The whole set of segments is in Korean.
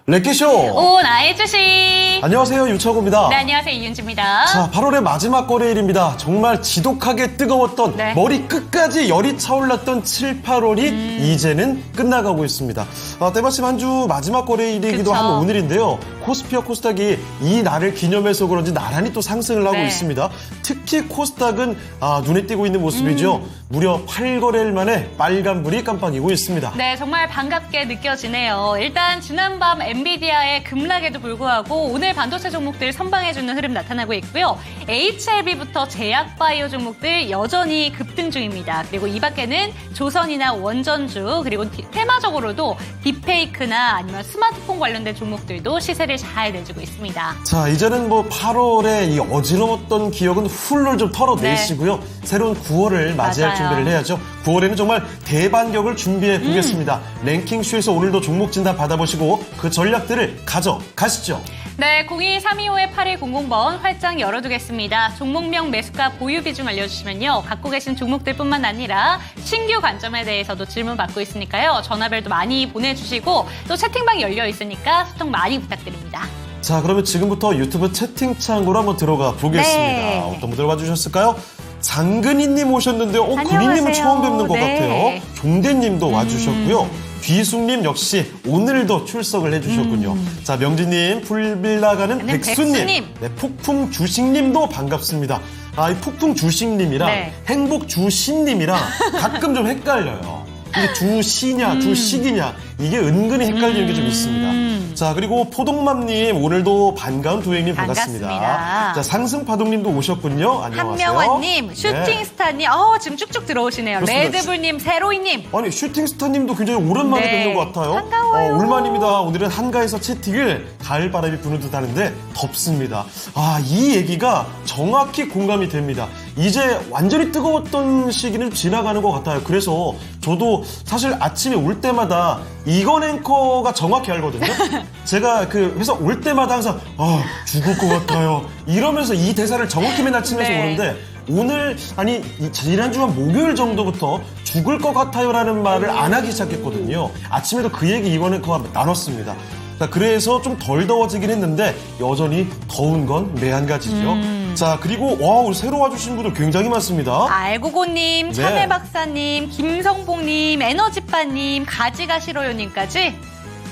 렉기쇼! 오, 나의 주식! 안녕하세요, 유철구입니다. 네, 안녕하세요, 이윤주입니다. 자, 8월의 마지막 거래일입니다. 정말 지독하게 뜨거웠던 네. 머리 끝까지 열이 차올랐던 7, 8월이 이제는 끝나가고 있습니다. 때마침 한 주 마지막 거래일이기도 그쵸. 한 오늘인데요. 코스피와 코스닥이 이 날을 기념해서 그런지 나란히 또 상승을 하고 네. 있습니다. 특히 코스닥은 눈에 띄고 있는 모습이죠. 무려 8거래일 만에 빨간불이 깜빡이고 있습니다. 네, 정말 반갑게 느껴지네요. 일단 지난밤 엔비디아의 급락에도 불구하고 오늘 반도체 종목들 선방해주는 흐름 나타나고 있고요. HLB부터 제약바이오 종목들 여전히 급등 중입니다. 그리고 이 밖에는 조선이나 원전주 그리고 테마적으로도 딥페이크나 아니면 스마트폰 관련된 종목들도 시세를 잘 내주고 있습니다. 자, 이제는 8월에 이 어지러웠던 기억은 훌훌 좀 털어내시고요. 새로운 9월을 맞이할 맞아요. 준비를 해야죠. 9월에는 정말 대반격을 준비해 보겠습니다. 랭킹쇼에서 오늘도 종목 진단 받아보시고 그 전략들을 가져가시죠. 네, 02-325-8100번 활짝 열어두겠습니다. 종목명, 매수가, 보유 비중 알려주시면요. 갖고 계신 종목들뿐만 아니라 신규 관점에 대해서도 질문 받고 있으니까요. 전화벨도 많이 보내주시고 또 채팅방 열려 있으니까 소통 많이 부탁드립니다. 자, 그러면 지금부터 유튜브 채팅창으로 한번 들어가 보겠습니다. 네. 어떤 분들 와주셨을까요? 장근희님 오셨는데요. 근희님은 안녕하세요. 처음 뵙는 것 네. 같아요. 종대님도 와주셨고요. 귀숙님 역시 오늘도 출석을 해주셨군요. 자, 명진님, 풀빌라가는 네, 백수님, 백수님. 네, 폭풍 주식님도 반갑습니다. 이 폭풍 주식님이랑 네. 행복 주신님이랑 가끔 좀 헷갈려요. 이게 주시냐, 주식이냐, 이게 은근히 헷갈리는 게 좀 있습니다. 자, 그리고 포동맘님, 오늘도 반가운 도행님 반갑습니다. 반갑습니다. 자, 상승파동님도 오셨군요. 안녕하세요. 한명환님, 네. 슈팅스타님, 지금 쭉쭉 들어오시네요. 그렇습니다. 레드불님, 세로이님. 아니, 슈팅스타님도 굉장히 오랜만에 네. 뵙는 것 같아요. 반가워요. 올만입니다. 오늘은 한가에서 채팅을 가을바람이 부는 듯 하는데 덥습니다. 이 얘기가 정확히 공감이 됩니다. 이제 완전히 뜨거웠던 시기는 지나가는 것 같아요. 그래서 저도 사실 아침에 올 때마다 이건 앵커가 정확히 알거든요. 제가 그 회사 올 때마다 항상 죽을 것 같아요. 이러면서 이 대사를 정확히 맨날 치면서 네. 오는데 오늘 지난주 한 목요일 정도부터 죽을 것 같아요라는 말을 안 하기 시작했거든요. 아침에도 그 얘기 이건 앵커가 나눴습니다. 자, 그래서 좀 덜 더워지긴 했는데 여전히 더운 건 매한가지죠. 자, 그리고 우리 새로 와주신 분들 굉장히 많습니다. 알고고님, 네. 참외박사님, 김성봉님, 에너지빠님, 가지가시러요님까지.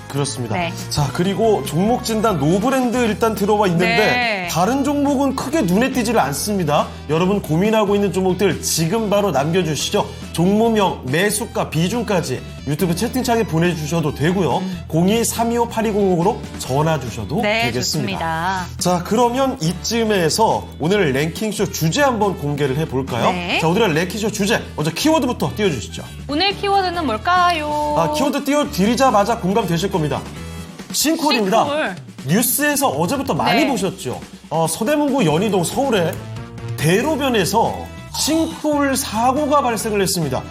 그렇습니다. 네. 자, 그리고 종목 진단 노브랜드 일단 들어와 있는데 네. 다른 종목은 크게 눈에 띄지를 않습니다. 여러분 고민하고 있는 종목들 지금 바로 남겨주시죠. 종목명, 매수가, 비중까지 유튜브 채팅창에 보내주셔도 되고요. 02-325-8200으로 전화 주셔도 네, 되겠습니다. 좋습니다. 자, 그러면 이쯤에서 오늘 랭킹쇼 주제 한번 공개를 해볼까요? 네. 자, 오늘의 랭킹쇼 주제 먼저 키워드부터 띄워주시죠. 오늘 키워드는 뭘까요? 키워드 띄워드리자마자 공감되실 겁니다. 싱크홀입니다. 싱크홀. 뉴스에서 어제부터 많이 네. 보셨죠. 서대문구 연희동 서울의 대로변에서 싱크홀 사고가 발생을 했습니다.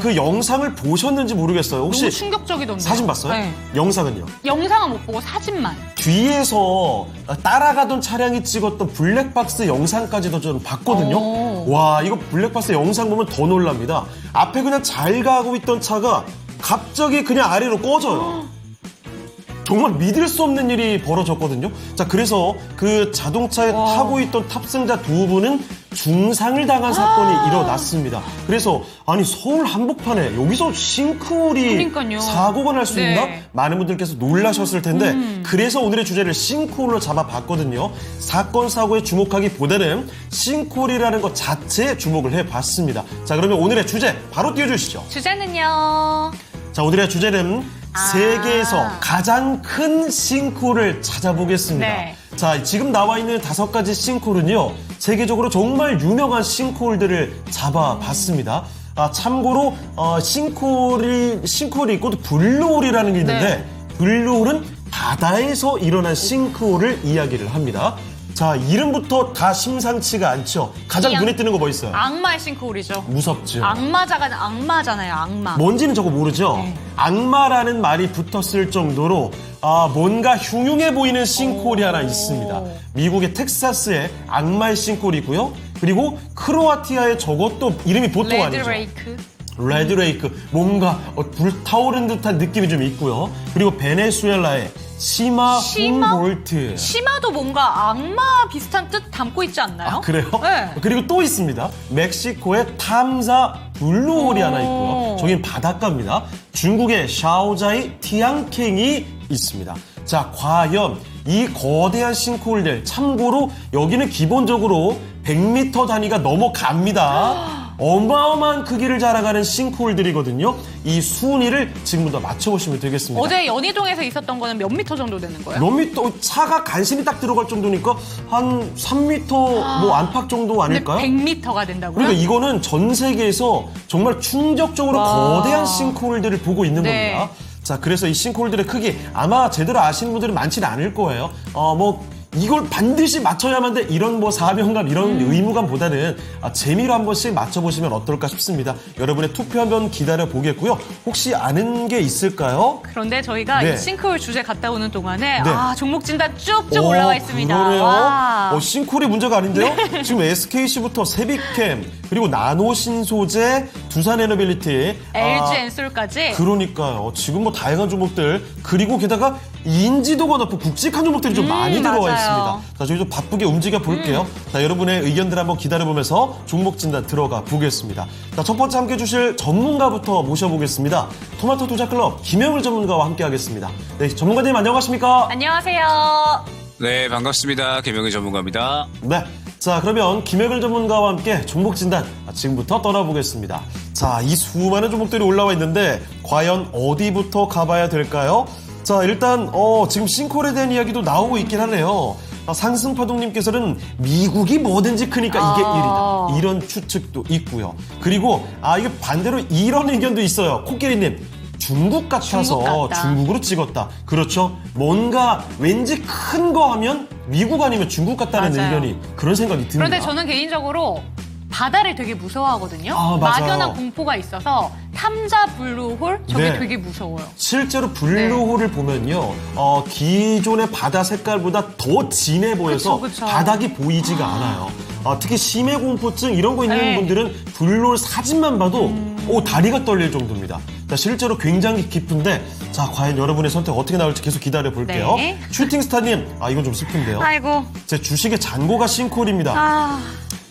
그 영상을 보셨는지 모르겠어요. 혹시 너무 충격적이던데요. 사진 봤어요? 네. 영상은요? 영상은 못 보고 사진만. 뒤에서 따라가던 차량이 찍었던 블랙박스 영상까지도 좀 봤거든요. 오. 와, 이거 블랙박스 영상 보면 더 놀랍니다. 앞에 그냥 잘 가고 있던 차가 갑자기 그냥 아래로 꺼져요. 정말 믿을 수 없는 일이 벌어졌거든요. 자, 그래서 그 자동차에 타고 있던 탑승자 두 분은 중상을 당한 사건이 일어났습니다. 그래서 서울 한복판에 여기서 싱크홀이 그러니까요. 사고가 날 수 네. 있나? 많은 분들께서 놀라셨을 텐데 그래서 오늘의 주제를 싱크홀로 잡아봤거든요. 사건 사고에 주목하기보다는 싱크홀이라는 것 자체에 주목을 해봤습니다. 자, 그러면 오늘의 주제 바로 띄워주시죠. 주제는요. 자, 오늘의 주제는 세계에서 가장 큰 싱크홀을 찾아보겠습니다. 네. 자, 지금 나와 있는 5가지 싱크홀은요, 세계적으로 정말 유명한 싱크홀들을 잡아봤습니다. 참고로, 싱크홀이 있고 또 블루홀이라는 게 있는데, 네. 블루홀은 바다에서 일어난 싱크홀을 이야기를 합니다. 자, 이름부터 다 심상치가 않죠. 가장 그냥 눈에 띄는 거 뭐 있어요? 악마의 싱크홀이죠. 무섭죠. 악마잖아요, 악마. 뭔지는 저거 모르죠? 네. 악마라는 말이 붙었을 정도로 뭔가 흉흉해 보이는 싱크홀이 하나 있습니다. 미국의 텍사스의 악마의 싱크홀이고요. 그리고 크로아티아의 저것도 이름이 보통 아니죠. 레드레이크. 레드레이크, 뭔가 불타오른 듯한 느낌이 좀 있고요. 그리고 베네수엘라의 시마 훔볼트. 시마도 뭔가 악마 비슷한 뜻 담고 있지 않나요? 아, 그래요? 네. 그리고 또 있습니다. 멕시코의 탐사 블루홀이 하나 있고요. 저긴 바닷가입니다. 중국의 샤오자이 티앙캥이 있습니다. 자, 과연 이 거대한 싱크홀들, 참고로 여기는 기본적으로 100m 단위가 넘어갑니다. 어마어마한 크기를 자랑하는 싱크홀들이거든요. 이 순위를 지금부터 맞춰보시면 되겠습니다. 어제 연희동에서 있었던 거는 몇 미터 정도 되는 거예요? 몇 미터, 차가 간신히 딱 들어갈 정도니까 한 3미터 뭐 안팎 정도 아닐까요? 근데 100m가 된다고요? 그러니까 이거는 전 세계에서 정말 충격적으로 와. 거대한 싱크홀들을 보고 있는 네. 겁니다. 자, 그래서 이 싱크홀들의 크기 아마 제대로 아시는 분들은 많지는 않을 거예요. 이걸 반드시 맞춰야만 돼. 이런 뭐 사명감, 이런 의무감보다는 재미로 한 번씩 맞춰보시면 어떨까 싶습니다. 여러분의 투표 한번 기다려 보겠고요. 혹시 아는 게 있을까요? 그런데 저희가 네. 이 싱크홀 주제 갔다 오는 동안에 네. 종목 진단 쭉쭉 올라와 있습니다. 그러네요. 와. 싱크홀이 문제가 아닌데요? 지금 SKC부터 세비캠, 그리고 나노신소재, 두산에너빌리티, LG 엔솔까지. 그러니까요. 지금 뭐 다양한 종목들, 그리고 게다가 인지도가 높고 굵직한 종목들이 좀 많이 들어와 맞아요. 있습니다. 자, 저희 좀 바쁘게 움직여 볼게요. 자, 여러분의 의견들 한번 기다려보면서 종목 진단 들어가 보겠습니다. 자, 첫 번째 함께 해주실 전문가부터 모셔보겠습니다. 토마토 투자클럽 김영일 전문가와 함께 하겠습니다. 네, 전문가님 안녕하십니까? 안녕하세요. 네, 반갑습니다. 김영희 전문가입니다. 네. 자, 그러면 김영일 전문가와 함께 종목 진단 지금부터 떠나보겠습니다. 자, 이 수많은 종목들이 올라와 있는데 과연 어디부터 가봐야 될까요? 자, 일단 지금 싱크홀에 대한 이야기도 나오고 있긴 하네요. 상승파동님께서는 미국이 뭐든지 크니까 이게 1위다. 이런 추측도 있고요. 그리고 이게 반대로 이런 의견도 있어요. 코끼리님. 중국 같아서 중국 같다. 중국으로 찍었다. 그렇죠. 뭔가 왠지 큰 거 하면 미국 아니면 중국 같다는 맞아요. 의견이 그런 생각이 듭니다. 그런데 저는 개인적으로 바다를 되게 무서워하거든요. 맞아요. 막연한 공포가 있어서 탐자 블루홀 저게 네. 되게 무서워요. 실제로 블루홀을 네. 보면요, 기존의 바다 색깔보다 더 진해 보여서 그쵸. 바닥이 보이지가 않아요. 특히 심해 공포증 이런 거 있는 네. 분들은 블루홀 사진만 봐도 다리가 떨릴 정도입니다. 자, 실제로 굉장히 깊은데, 자, 과연 여러분의 선택 어떻게 나올지 계속 기다려 볼게요. 네. 슈팅스타님, 이건 좀 슬픈데요. 아이고. 제 주식의 잔고가 싱크홀입니다.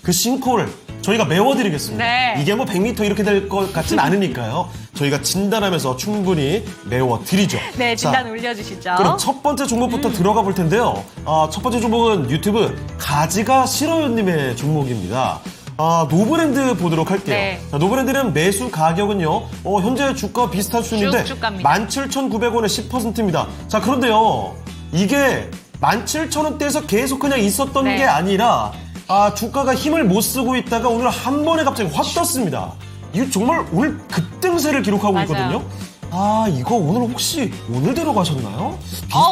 그 싱크홀 저희가 메워드리겠습니다. 네. 이게 뭐 100m 이렇게 될 것 같진 않으니까요. 저희가 진단하면서 충분히 메워드리죠. 네, 자, 진단 올려주시죠. 그럼 첫 번째 종목부터 들어가 볼 텐데요. 첫 번째 종목은 유튜브 가지가 싫어요님의 종목입니다. 노브랜드 보도록 할게요. 네. 자, 노브랜드는 매수 가격은요, 현재 주가와 비슷한 수준인데, 쭉쭉 갑니다. 17,900원에 10%입니다. 자, 그런데요, 이게 17,000원대에서 계속 그냥 있었던 네. 게 아니라, 주가가 힘을 못 쓰고 있다가 오늘 한 번에 갑자기 확 떴습니다. 이거 정말 오늘 급등세를 기록하고 맞아요. 있거든요. 이거 오늘 혹시 오늘대로 가셨나요?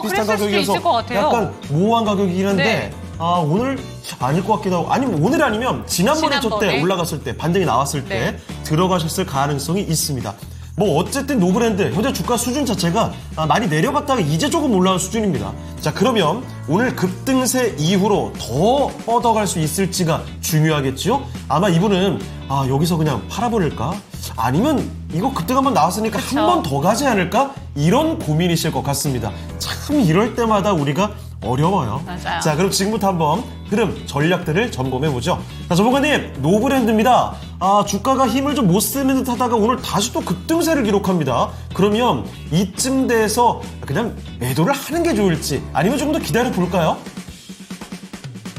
그랬을 수도 있을 것 같아요. 약간 모호한 가격이긴 한데, 네. 오늘 아닐 것 같기도 하고, 아니면 오늘 아니면 지난번에 저 때 지난번에? 올라갔을 때, 반등이 나왔을 때 네. 들어가셨을 가능성이 있습니다. 뭐 어쨌든 노브랜드 현재 주가 수준 자체가 많이 내려갔다가 이제 조금 올라온 수준입니다. 자, 그러면 오늘 급등세 이후로 더 뻗어갈 수 있을지가 중요하겠죠? 아마 이분은 여기서 그냥 팔아버릴까? 아니면 이거 급등 한번 나왔으니까 그쵸. 한 번 더 가지 않을까? 이런 고민이실 것 같습니다. 참 이럴 때마다 우리가 어려워요. 맞아요. 자, 그럼 지금부터 한번 흐름, 전략들을 점검해보죠. 자, 전문가님, 노브랜드입니다. 주가가 힘을 좀 못 쓰는 듯 하다가 오늘 다시 또 급등세를 기록합니다. 그러면 이쯤 돼서 그냥 매도를 하는 게 좋을지 아니면 좀 더 기다려볼까요?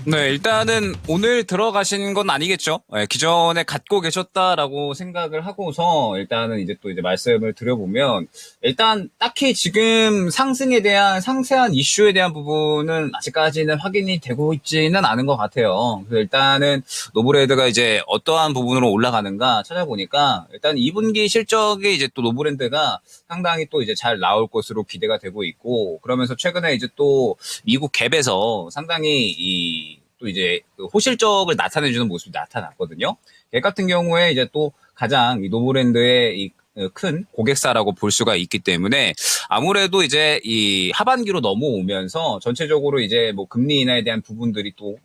네, 일단은 오늘 들어가신 건 아니겠죠. 네, 기존에 갖고 계셨다라고 생각을 하고서 일단은 이제 또 이제 말씀을 드려보면 일단 딱히 지금 상승에 대한 상세한 이슈에 대한 부분은 아직까지는 확인이 되고 있지는 않은 것 같아요. 그래서 일단은 노브랜드가 이제 어떠한 부분으로 올라가는가 찾아보니까 일단 2분기 실적이 이제 또 노브랜드가 상당히 또 이제 잘 나올 것으로 기대가 되고 있고 그러면서 최근에 이제 또 미국 갭에서 상당히 또 이제 그 호실적을 나타내주는 모습이 나타났거든요. 걔 같은 경우에 이제 또 가장 이 노브랜드의 이 큰 고객사라고 볼 수가 있기 때문에 아무래도 이제 이 하반기로 넘어오면서 전체적으로 이제 뭐 금리 인하에 대한 부분들이 또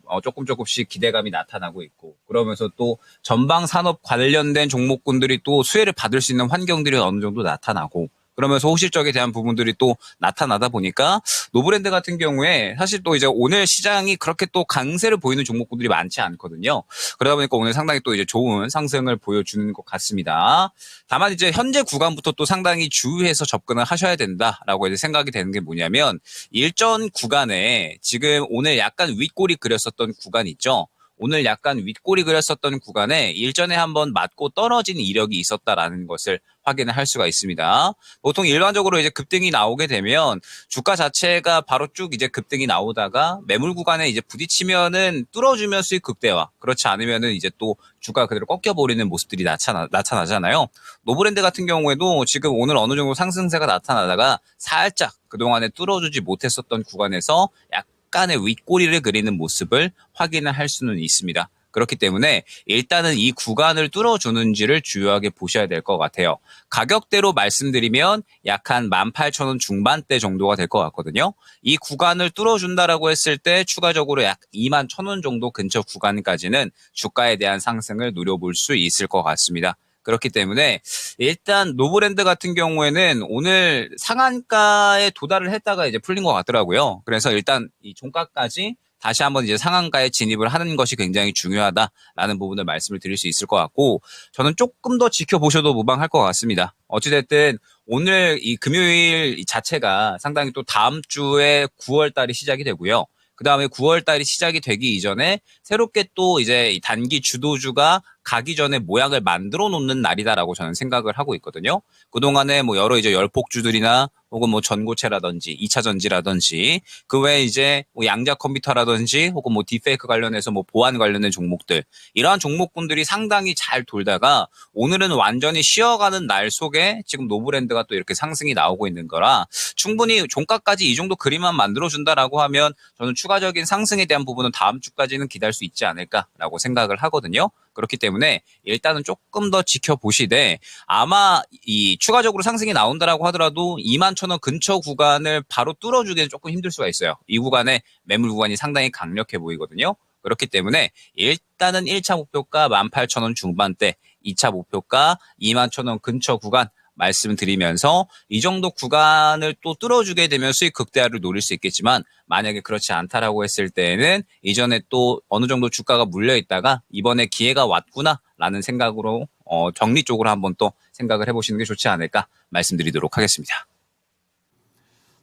조금씩 기대감이 나타나고 있고 그러면서 또 전방 산업 관련된 종목군들이 또 수혜를 받을 수 있는 환경들이 어느 정도 나타나고 그러면서 호실적에 대한 부분들이 또 나타나다 보니까 노브랜드 같은 경우에 사실 또 이제 오늘 시장이 그렇게 또 강세를 보이는 종목군들이 많지 않거든요. 그러다 보니까 오늘 상당히 또 이제 좋은 상승을 보여주는 것 같습니다. 다만 이제 현재 구간부터 또 상당히 주의해서 접근을 하셔야 된다라고 이제 생각이 되는 게 뭐냐면 일전 구간에 지금 오늘 약간 윗골이 그렸었던 구간 있죠. 오늘 약간 윗골이 그렸었던 구간에 일전에 한번 맞고 떨어진 이력이 있었다라는 것을 확인을 할 수가 있습니다. 보통 일반적으로 이제 급등이 나오게 되면 주가 자체가 바로 쭉 이제 급등이 나오다가 매물 구간에 이제 부딪히면은 뚫어주면 수익 극대화. 그렇지 않으면은 이제 또 주가 그대로 꺾여버리는 모습들이 나타나잖아요. 노브랜드 같은 경우에도 지금 오늘 어느 정도 상승세가 나타나다가 살짝 그동안에 뚫어주지 못했었던 구간에서 약간의 윗꼬리를 그리는 모습을 확인을 할 수는 있습니다. 그렇기 때문에 일단은 이 구간을 뚫어주는지를 주요하게 보셔야 될 것 같아요. 가격대로 말씀드리면 약 한 18,000원 중반대 정도가 될 것 같거든요. 이 구간을 뚫어준다라고 했을 때 추가적으로 약 21,000원 정도 근처 구간까지는 주가에 대한 상승을 노려볼 수 있을 것 같습니다. 그렇기 때문에 일단 노브랜드 같은 경우에는 오늘 상한가에 도달을 했다가 이제 풀린 것 같더라고요. 그래서 일단 이 종가까지 다시 한번 이제 상한가에 진입을 하는 것이 굉장히 중요하다라는 부분을 말씀을 드릴 수 있을 것 같고 저는 조금 더 지켜보셔도 무방할 것 같습니다. 어찌됐든 오늘 이 금요일 자체가 상당히 또 다음 주에 9월 달이 시작이 되고요. 그 다음에 9월 달이 시작이 되기 이전에 새롭게 또 이제 이 단기 주도주가 가기 전에 모양을 만들어 놓는 날이다라고 저는 생각을 하고 있거든요. 그동안에 뭐 여러 이제 열폭주들이나 혹은 뭐 전고체라든지 2차 전지라든지 그 외에 이제 뭐 양자 컴퓨터라든지 혹은 뭐 딥페이크 관련해서 뭐 보안 관련된 종목들 이러한 종목군들이 상당히 잘 돌다가 오늘은 완전히 쉬어가는 날 속에 지금 노브랜드가 또 이렇게 상승이 나오고 있는 거라 충분히 종가까지 이 정도 그림만 만들어준다라고 하면 저는 추가적인 상승에 대한 부분은 다음 주까지는 기다릴 수 있지 않을까라고 생각을 하거든요. 그렇기 때문에 일단은 조금 더 지켜보시되 아마 이 추가적으로 상승이 나온다라고 하더라도 21,000원 근처 구간을 바로 뚫어주기는 조금 힘들 수가 있어요. 이 구간에 매물 구간이 상당히 강력해 보이거든요. 그렇기 때문에 일단은 1차 목표가 18,000원 중반대, 2차 목표가 21,000원 근처 구간 말씀드리면서 이 정도 구간을 또 뚫어주게 되면 수익 극대화를 노릴 수 있겠지만 만약에 그렇지 않다라고 했을 때는 이전에 또 어느 정도 주가가 물려 있다가 이번에 기회가 왔구나라는 생각으로 정리 쪽으로 한번 또 생각을 해보시는 게 좋지 않을까 말씀드리도록 하겠습니다.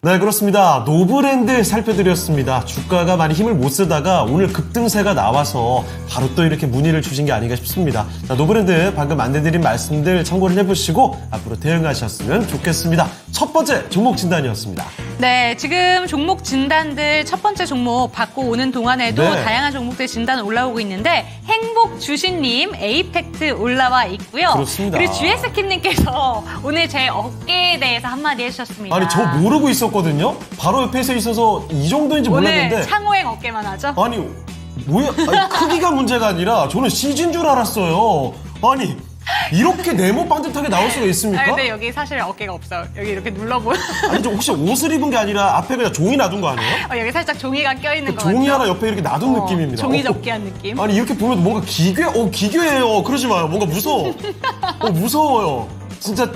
네, 그렇습니다. 노브랜드 살펴드렸습니다. 주가가 많이 힘을 못 쓰다가 오늘 급등세가 나와서 바로 또 이렇게 문의를 주신 게 아닌가 싶습니다. 자, 노브랜드 방금 안내드린 말씀들 참고를 해보시고 앞으로 대응하셨으면 좋겠습니다. 첫 번째 종목 진단이었습니다. 네, 지금 종목 진단들 첫 번째 종목 받고 오는 동안에도 네. 다양한 종목들 진단 올라오고 있는데 행복주신님 에이펙트 올라와 있고요. 그렇습니다. 그리고 GS킴님께서 오늘 제 어깨에 대해서 한마디 해주셨습니다. 아니, 저 모르고 있었거든요? 바로 옆에 있어서 이 정도인지 오늘 몰랐는데. 창호행 어깨만 하죠? 아니, 뭐야? 아니, 크기가 문제가 아니라 저는 CG인 줄 알았어요. 아니, 이렇게 네모 반듯하게 나올 수가 있습니까? 아, 근데 여기 사실 어깨가 없어요. 여기 이렇게 눌러보면 아니, 저 혹시 옷을 입은 게 아니라 앞에 그냥 종이 놔둔 거 아니에요? 여기 살짝 종이가 껴있는 거 종이 같죠? 하나 옆에 이렇게 놔둔 느낌입니다. 종이 접기한 느낌. 아니, 이렇게 보면 뭔가 기괴해요. 그러지 마요. 뭔가 무서워. 무서워요. 진짜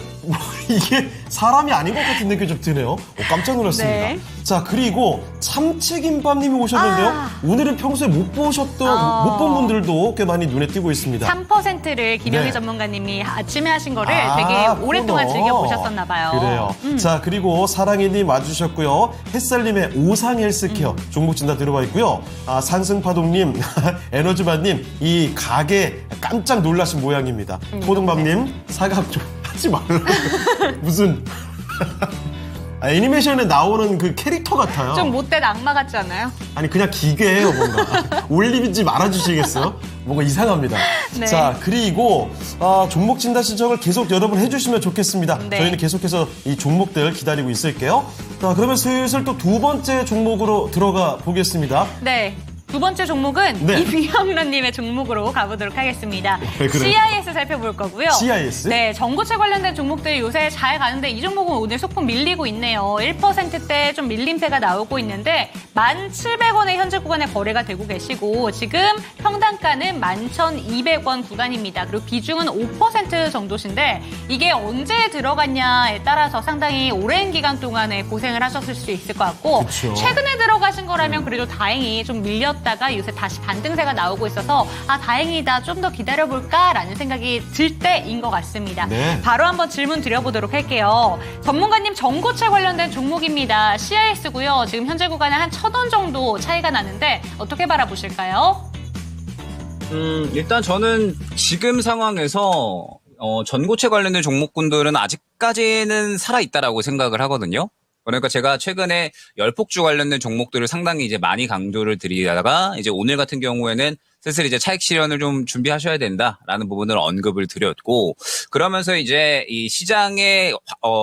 이게 사람이 아닌 것 같은 느낌이 좀 드네요. 깜짝 놀랐습니다. 네. 자, 그리고 참치김밥님이 오셨는데요. 오늘은 평소에 못 본 분들도 꽤 많이 눈에 띄고 있습니다. 3%를 김영희 네. 전문가님이 아침에 하신 거를 되게 오랫동안 코너. 즐겨보셨었나 봐요. 그래요. 자, 그리고 사랑이님 와주셨고요. 햇살님의 오상헬스케어 종목 진단 들어와 있고요. 상승파동님, 에너지바님 이 가게 깜짝 놀라신 모양입니다. 토등밥님 사각 좀 하지 말라고. 무슨 애니메이션에 나오는 그 캐릭터 같아요. 좀 못된 악마 같지 않아요? 아니 그냥 기괴해요 뭔가. 올리지 말아주시겠어요? 뭔가 이상합니다. 네. 자, 그리고 종목 진단 신청을 계속 여러분 해주시면 좋겠습니다. 네. 저희는 계속해서 이 종목들 기다리고 있을게요. 자, 그러면 슬슬 또 두 번째 종목으로 들어가 보겠습니다. 네. 두 번째 종목은 네. 이비영란님의 종목으로 가보도록 하겠습니다. 네, 그래요. CIS 살펴볼 거고요. CIS? 네, 전고체 관련된 종목들이 요새 잘 가는데 이 종목은 오늘 소폭 밀리고 있네요. 1%대 좀 밀림세가 나오고 있는데 1,700원의 현재 구간에 거래가 되고 계시고 지금 평단가는 11,200원 구간입니다. 그리고 비중은 5% 정도신데 이게 언제 들어갔냐에 따라서 상당히 오랜 기간 동안에 고생을 하셨을 수 있을 것 같고 그쵸. 최근에 들어가신 거라면 그래도 다행히 좀 밀렸다가 요새 다시 반등세가 나오고 있어서 다행이다 좀 더 기다려볼까라는 생각이 들 때인 것 같습니다. 네. 바로 한번 질문 드려보도록 할게요. 전문가님 전고체 관련된 종목입니다. CIS고요. 지금 현재 구간에 한 1,000원 정도 차이가 나는데 어떻게 바라보실까요? 일단 저는 지금 상황에서 전고체 관련된 종목군들은 아직까지는 살아있다라고 생각을 하거든요. 그러니까 제가 최근에 열폭주 관련된 종목들을 상당히 이제 많이 강조를 드리다가 이제 오늘 같은 경우에는 슬슬 이제 차익 실현을 좀 준비하셔야 된다라는 부분을 언급을 드렸고 그러면서 이제 이 시장의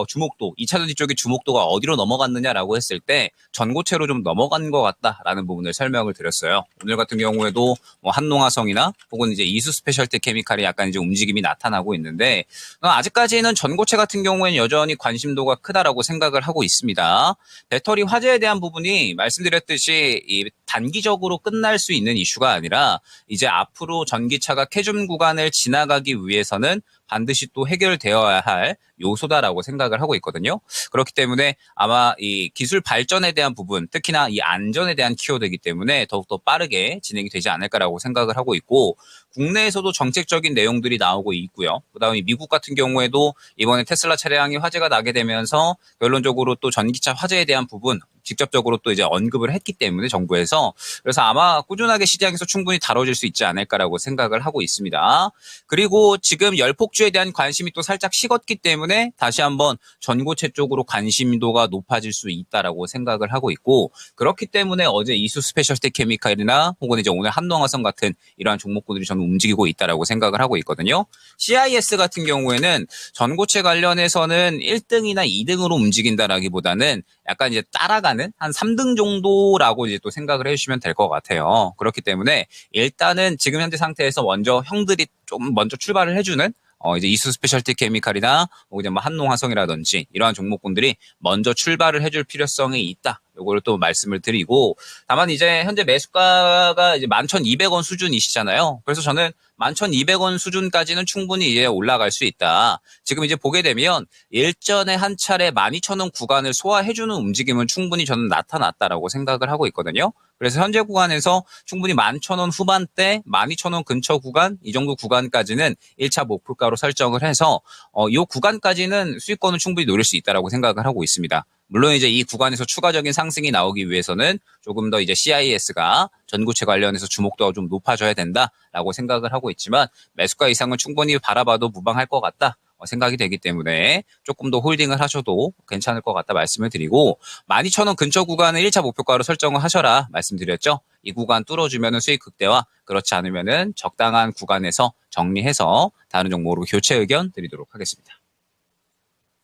주목도 2차전지 쪽의 주목도가 어디로 넘어갔느냐라고 했을 때 전고체로 좀 넘어간 것 같다라는 부분을 설명을 드렸어요. 오늘 같은 경우에도 뭐 한농화성이나 혹은 이제 이수 스페셜티 케미칼이 약간 이제 움직임이 나타나고 있는데 아직까지는 전고체 같은 경우에는 여전히 관심도가 크다라고 생각을 하고 있습니다. 배터리 화재에 대한 부분이 말씀드렸듯이 이 단기적으로 끝날 수 있는 이슈가 아니라 이제 앞으로 전기차가 캐즘 구간을 지나가기 위해서는 반드시 또 해결되어야 할 요소다라고 생각을 하고 있거든요. 그렇기 때문에 아마 이 기술 발전에 대한 부분, 특히나 이 안전에 대한 키워드이기 때문에 더욱더 빠르게 진행이 되지 않을까라고 생각을 하고 있고 국내에서도 정책적인 내용들이 나오고 있고요. 그다음에 미국 같은 경우에도 이번에 테슬라 차량이 화재가 나게 되면서 결론적으로 또 전기차 화재에 대한 부분 직접적으로 또 이제 언급을 했기 때문에 정부에서 그래서 아마 꾸준하게 시장에서 충분히 다뤄질 수 있지 않을까라고 생각을 하고 있습니다. 그리고 지금 열폭주에 대한 관심이 또 살짝 식었기 때문에 다시 한번 전고체 쪽으로 관심도가 높아질 수 있다라고 생각을 하고 있고 그렇기 때문에 어제 이수 스페셜티 케미칼이나 혹은 이제 오늘 한농화성 같은 이러한 종목군들이 저는 움직이고 있다라고 생각을 하고 있거든요. CIS 같은 경우에는 전고체 관련해서는 1등이나 2등으로 움직인다라기보다는 약간 이제 따라가는 한 3등 정도라고 이제 또 생각을 해주시면 될 것 같아요. 그렇기 때문에 일단은 지금 현재 상태에서 먼저 형들이 좀 먼저 출발을 해주는 이제 이수 스페셜티 케미칼이나 이제 뭐 한농화성이라든지 이러한 종목군들이 먼저 출발을 해줄 필요성이 있다. 요거를 또 말씀을 드리고 다만 이제 현재 매수가가 이제 11,200원 수준이시잖아요. 그래서 저는 11,200원 수준까지는 충분히 이제 올라갈 수 있다. 지금 이제 보게 되면 일전에 한 차례 12,000원 구간을 소화해주는 움직임은 충분히 저는 나타났다라고 생각을 하고 있거든요. 그래서 현재 구간에서 충분히 11,000원 후반대, 12,000원 근처 구간, 이 정도 구간까지는 1차 목표가로 설정을 해서 이 구간까지는 수익권을 충분히 노릴 수 있다라고 생각을 하고 있습니다. 물론 이제 이 구간에서 추가적인 상승이 나오기 위해서는 조금 더 이제 CIS가 전고체 관련해서 주목도가 좀 높아져야 된다라고 생각을 하고 있지만 매수가 이상은 충분히 바라봐도 무방할 것 같다. 생각이 되기 때문에 조금 더 홀딩을 하셔도 괜찮을 것 같다 말씀을 드리고 12,000원 근처 구간을 1차 목표가로 설정을 하셔라 말씀드렸죠. 이 구간 뚫어주면 수익 극대화 그렇지 않으면 적당한 구간에서 정리해서 다른 종목으로 교체 의견 드리도록 하겠습니다.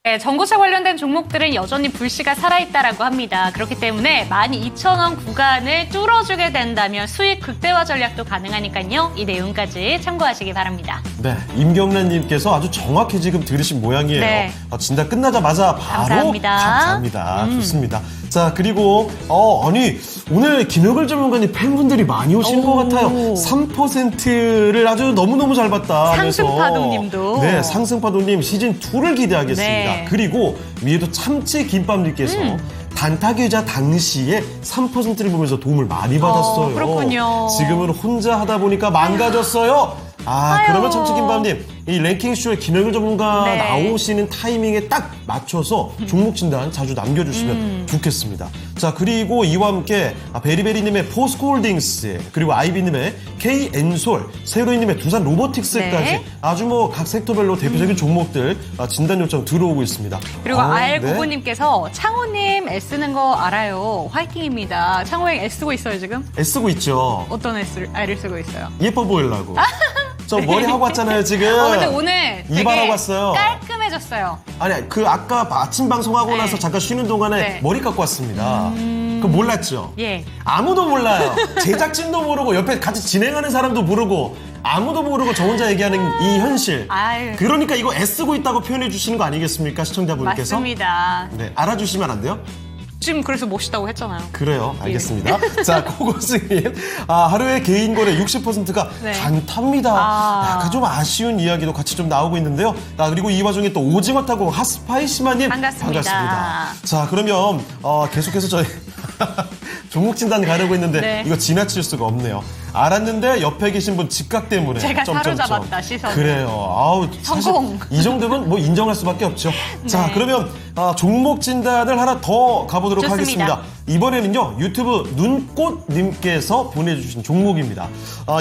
네, 전고체 관련된 종목들은 여전히 불씨가 살아있다라고 합니다. 그렇기 때문에 12,000원 구간을 뚫어주게 된다면 수익 극대화 전략도 가능하니까요. 이 내용까지 참고하시기 바랍니다. 네, 임경란님께서 아주 정확히 지금 들으신 모양이에요. 네. 진단 끝나자마자 바로 감사합니다. 좋습니다. 자, 그리고 아니 오늘 김혁을 전문가님 팬분들이 많이 오시는 것 같아요. 3%를 아주 너무너무 잘 봤다. 상승파동님도. 네, 상승파동님 시즌2를 기대하겠습니다. 네. 그리고 위에도 참치김밥님께서 단타 계좌 당시에 3%를 보면서 도움을 많이 받았어요. 그렇군요. 지금은 혼자 하다 보니까 망가졌어요. 그러면 참치김밥님 이 랭킹쇼에 김영일 전문가 네. 나오시는 타이밍에 딱 맞춰서 종목 진단 자주 남겨주시면 좋겠습니다. 자, 그리고 이와 함께 베리베리님의 포스코홀딩스 그리고 아이비님의 K엔솔 세로이님의 두산 로보틱스까지 네. 아주 뭐 각 섹터별로 대표적인 종목들 진단 요청 들어오고 있습니다. 그리고 R99님께서 창호님 애쓰는 거 알아요. 화이팅입니다. 창호형 애쓰고 있어요 지금? 애쓰고 있죠. 어떤 R을 쓰고 있어요? 예뻐 보이려고. 저 머리 하고 왔잖아요 지금. 근데 오늘 이발하고 되게 왔어요. 깔끔해졌어요. 아니 그 아까 아침 방송하고 네. 나서 잠깐 쉬는 동안에 네. 머리 깎고 왔습니다. 그거 몰랐죠? 예. 아무도 몰라요. 제작진도 모르고 옆에 같이 진행하는 사람도 모르고 아무도 모르고 저 혼자 얘기하는 이 현실. 아유. 그러니까 이거 애쓰고 있다고 표현해 주시는 거 아니겠습니까, 시청자분께서? 맞습니다. 네, 알아주시면 안 돼요? 지금 그래서 멋있다고 했잖아요. 그래요. 알겠습니다. 자, 고고스님. 하루에 개인 거래 60%가 네. 단타입니다. 약간 좀 아쉬운 이야기도 같이 좀 나오고 있는데요. 그리고 이 와중에 또 오징어 타고 핫스파이시마님. 반갑습니다. 자, 그러면 계속해서 저희 종목 진단 가려고 했는데 네. 이거 지나칠 수가 없네요. 알았는데 옆에 계신 분 직각 때문에 제가 점점점. 사로잡았다, 시선을. 그래요. 아우, 사실 성공. 이 정도면 뭐 인정할 수밖에 없죠. 자, 네. 그러면 종목 진단을 하나 더 가보도록 좋습니다. 하겠습니다. 이번에는요, 유튜브 눈꽃님께서 보내주신 종목입니다.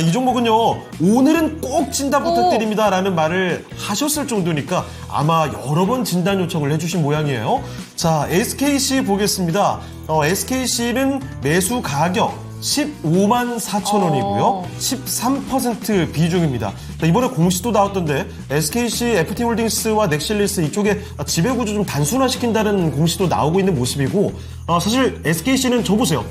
이 종목은요, 오늘은 꼭 진단 부탁드립니다 라는 말을 하셨을 정도니까 아마 여러 번 진단 요청을 해주신 모양이에요. 자, SKC 보겠습니다. SKC는 매수 가격 15만 4천 원이고요. 13% 비중입니다. 이번에 공시도 나왔던데 SKC, FT홀딩스와 넥실리스 이쪽에 지배구조 좀 단순화시킨다는 공시도 나오고 있는 모습이고 사실 SKC는 저 보세요.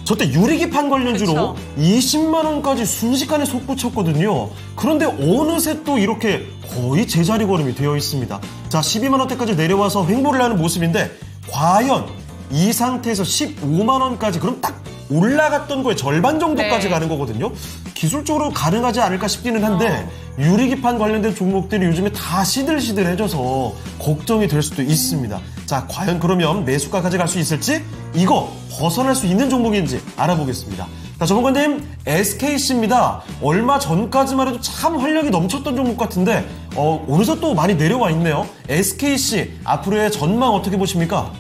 저때 유리기판 관련주로 그쵸. 20만 원까지 순식간에 솟구쳤거든요. 그런데 어느새 또 이렇게 거의 제자리 걸음이 되어 있습니다. 자, 12만 원대까지 내려와서 횡보를 하는 모습인데 과연 이 상태에서 15만 원까지 그럼 딱 올라갔던 거의 절반 정도까지 네. 가는 거거든요. 기술적으로 가능하지 않을까 싶기는 한데 유리기판 관련된 종목들이 요즘에 다 시들시들해져서 걱정이 될 수도 있습니다. 자, 과연 그러면 매수가까지 갈 수 있을지 이거 벗어날 수 있는 종목인지 알아보겠습니다. 자, 전문가님 SKC입니다. 얼마 전까지만 해도 참 활력이 넘쳤던 종목 같은데 어느새 또 많이 내려와 있네요. SKC 앞으로의 전망 어떻게 보십니까?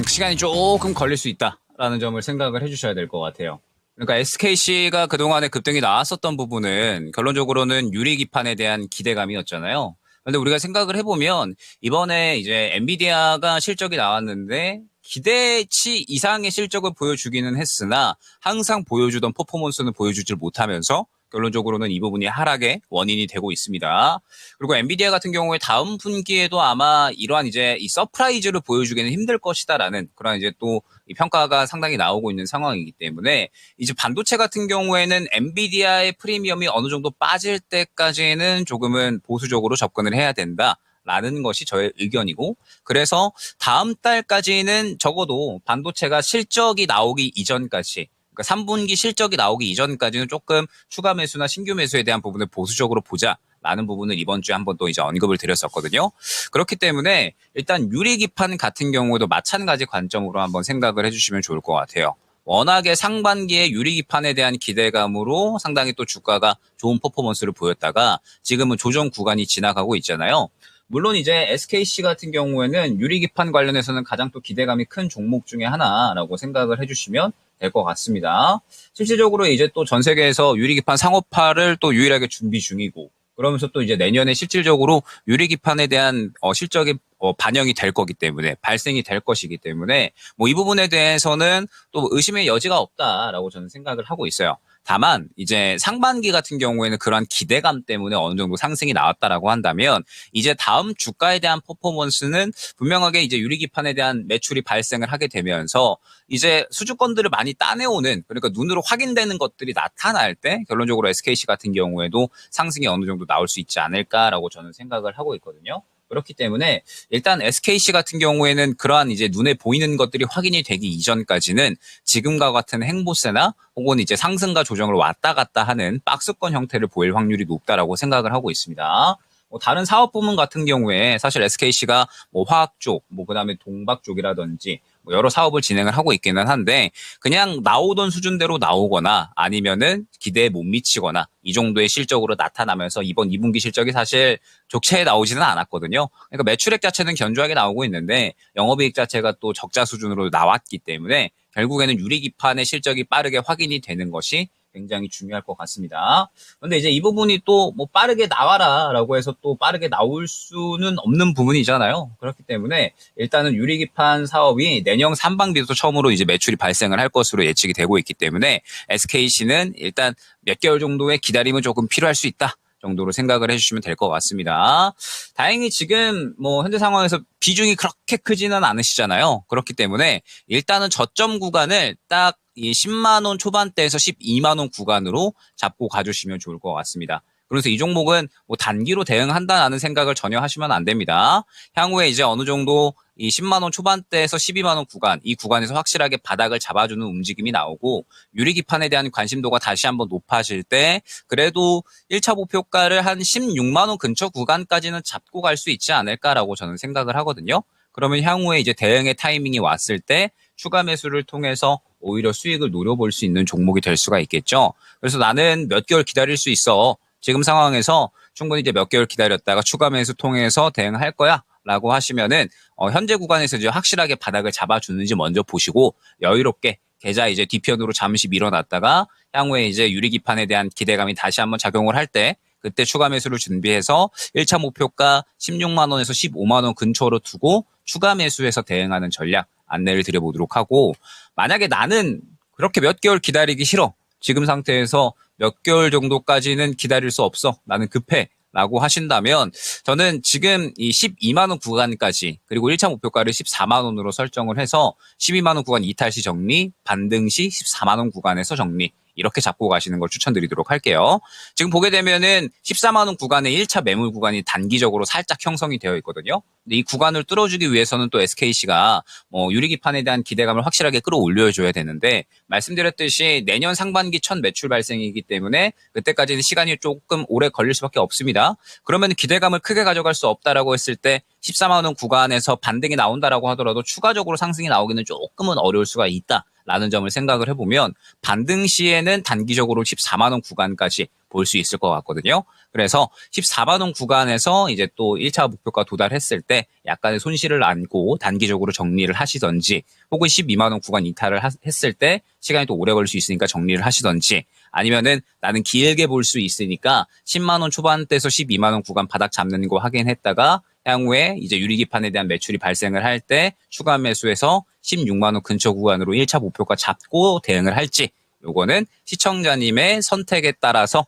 시간이 조금 걸릴 수 있다라는 점을 생각을 해주셔야 될 것 같아요. 그러니까 SKC가 그동안에 급등이 나왔었던 부분은 결론적으로는 유리기판에 대한 기대감이었잖아요. 그런데 우리가 생각을 해보면 이번에 이제 엔비디아가 실적이 나왔는데 기대치 이상의 실적을 보여주기는 했으나 항상 보여주던 퍼포먼스는 보여주질 못하면서 결론적으로는 이 부분이 하락의 원인이 되고 있습니다. 그리고 엔비디아 같은 경우에 다음 분기에도 아마 이러한 이제 이 서프라이즈를 보여주기는 힘들 것이다라는 그런 이제 또 이 평가가 상당히 나오고 있는 상황이기 때문에 이제 반도체 같은 경우에는 엔비디아의 프리미엄이 어느 정도 빠질 때까지는 조금은 보수적으로 접근을 해야 된다라는 것이 저의 의견이고 그래서 다음 달까지는 적어도 반도체가 실적이 나오기 이전까지 그러니까 3분기 실적이 나오기 이전까지는 조금 추가 매수나 신규 매수에 대한 부분을 보수적으로 보자라는 부분을 이번 주에 한번 또 이제 언급을 드렸었거든요. 그렇기 때문에 일단 유리기판 같은 경우에도 마찬가지 관점으로 한번 생각을 해주시면 좋을 것 같아요. 워낙에 상반기에 유리기판에 대한 기대감으로 상당히 또 주가가 좋은 퍼포먼스를 보였다가 지금은 조정 구간이 지나가고 있잖아요. 물론 이제 SKC 같은 경우에는 유리기판 관련해서는 가장 또 기대감이 큰 종목 중에 하나라고 생각을 해주시면 될 것 같습니다. 실질적으로 이제 또 전 세계에서 유리기판 상업화를 또 유일하게 준비 중이고 그러면서 또 이제 내년에 실질적으로 유리기판에 대한 실적이 반영이 될 거기 때문에 발생이 될 것이기 때문에 뭐 이 부분에 대해서는 또 의심의 여지가 없다라고 저는 생각을 하고 있어요. 다만 이제 상반기 같은 경우에는 그러한 기대감 때문에 어느 정도 상승이 나왔다라고 한다면 이제 다음 주가에 대한 퍼포먼스는 분명하게 이제 유리기판에 대한 매출이 발생을 하게 되면서 이제 수주권들을 많이 따내오는 그러니까 눈으로 확인되는 것들이 나타날 때 결론적으로 SKC 같은 경우에도 상승이 어느 정도 나올 수 있지 않을까라고 저는 생각을 하고 있거든요. 그렇기 때문에 일단 SKC 같은 경우에는 그러한 이제 눈에 보이는 것들이 확인이 되기 이전까지는 지금과 같은 행보세나 혹은 이제 상승과 조정을 왔다 갔다 하는 박스권 형태를 보일 확률이 높다라고 생각을 하고 있습니다. 다른 사업 부문 같은 경우에 사실 SKC가 뭐 화학 쪽, 뭐 그다음에 동박 쪽이라든지 뭐 여러 사업을 진행을 하고 있기는 한데 그냥 나오던 수준대로 나오거나 아니면은 기대에 못 미치거나 이 정도의 실적으로 나타나면서 이번 2분기 실적이 사실 좋게 나오지는 않았거든요. 그러니까 매출액 자체는 견조하게 나오고 있는데 영업이익 자체가 또 적자 수준으로 나왔기 때문에 결국에는 유리기판의 실적이 빠르게 확인이 되는 것이 굉장히 중요할 것 같습니다. 그런데 이제 이 부분이 또 뭐 빠르게 나와라라고 해서 또 빠르게 나올 수는 없는 부분이잖아요. 그렇기 때문에 일단은 유리기판 사업이 내년 상반기부터 처음으로 이제 매출이 발생을 할 것으로 예측이 되고 있기 때문에 SKC는 일단 몇 개월 정도의 기다림은 조금 필요할 수 있다. 정도로 생각을 해주시면 될 것 같습니다. 다행히 지금 뭐 현재 상황에서 비중이 그렇게 크지는 않으시잖아요. 그렇기 때문에 일단은 저점 구간을 딱 이 10만 원 초반대에서 12만 원 구간으로 잡고 가주시면 좋을 것 같습니다. 그래서 이 종목은 뭐 단기로 대응한다는 생각을 전혀 하시면 안 됩니다. 향후에 이제 어느 정도 이 10만 원 초반대에서 12만 원 구간, 이 구간에서 확실하게 바닥을 잡아주는 움직임이 나오고 유리기판에 대한 관심도가 다시 한번 높아질 때 그래도 1차 목표가를 한 16만 원 근처 구간까지는 잡고 갈 수 있지 않을까라고 저는 생각을 하거든요. 그러면 향후에 이제 대응의 타이밍이 왔을 때 추가 매수를 통해서 오히려 수익을 노려볼 수 있는 종목이 될 수가 있겠죠. 그래서 나는 몇 개월 기다릴 수 있어. 지금 상황에서 충분히 이제 몇 개월 기다렸다가 추가 매수 통해서 대응할 거야 라고 하시면은 현재 구간에서 이제 확실하게 바닥을 잡아주는지 먼저 보시고 여유롭게 계좌 이제 뒤편으로 잠시 밀어놨다가 향후에 이제 유리기판에 대한 기대감이 다시 한번 작용을 할 때 그때 추가 매수를 준비해서 1차 목표가 16만 원에서 15만 원 근처로 두고 추가 매수해서 대응하는 전략 안내를 드려보도록 하고 만약에 나는 그렇게 몇 개월 기다리기 싫어. 지금 상태에서 몇 개월 정도까지는 기다릴 수 없어. 나는 급해. 라고 하신다면 저는 지금 이 12만 원 구간까지 그리고 1차 목표가를 14만 원으로 설정을 해서 12만 원 구간 이탈 시 정리, 반등 시 14만 원 구간에서 정리 이렇게 잡고 가시는 걸 추천드리도록 할게요. 지금 보게 되면은 14만 원 구간의 1차 매물 구간이 단기적으로 살짝 형성이 되어 있거든요. 근데 이 구간을 뚫어주기 위해서는 또 SKC가 뭐 유리기판에 대한 기대감을 확실하게 끌어올려줘야 되는데 말씀드렸듯이 내년 상반기 첫 매출 발생이기 때문에 그때까지는 시간이 조금 오래 걸릴 수밖에 없습니다. 그러면 기대감을 크게 가져갈 수 없다라고 했을 때 14만 원 구간에서 반등이 나온다라고 하더라도 추가적으로 상승이 나오기는 조금은 어려울 수가 있다. 라는 점을 생각을 해보면 반등 시에는 단기적으로 14만 원 구간까지 볼 수 있을 것 같거든요. 그래서 14만 원 구간에서 이제 또 1차 목표가 도달했을 때 약간의 손실을 안고 단기적으로 정리를 하시던지 혹은 12만 원 구간 이탈을 했을 때 시간이 또 오래 걸릴 수 있으니까 정리를 하시던지 아니면은 나는 길게 볼 수 있으니까 10만 원 초반대에서 12만 원 구간 바닥 잡는 거 확인했다가 향후에 이제 유리기판에 대한 매출이 발생을 할 때 추가 매수해서 16만 원 근처 구간으로 1차 목표가 잡고 대응을 할지 요거는 시청자님의 선택에 따라서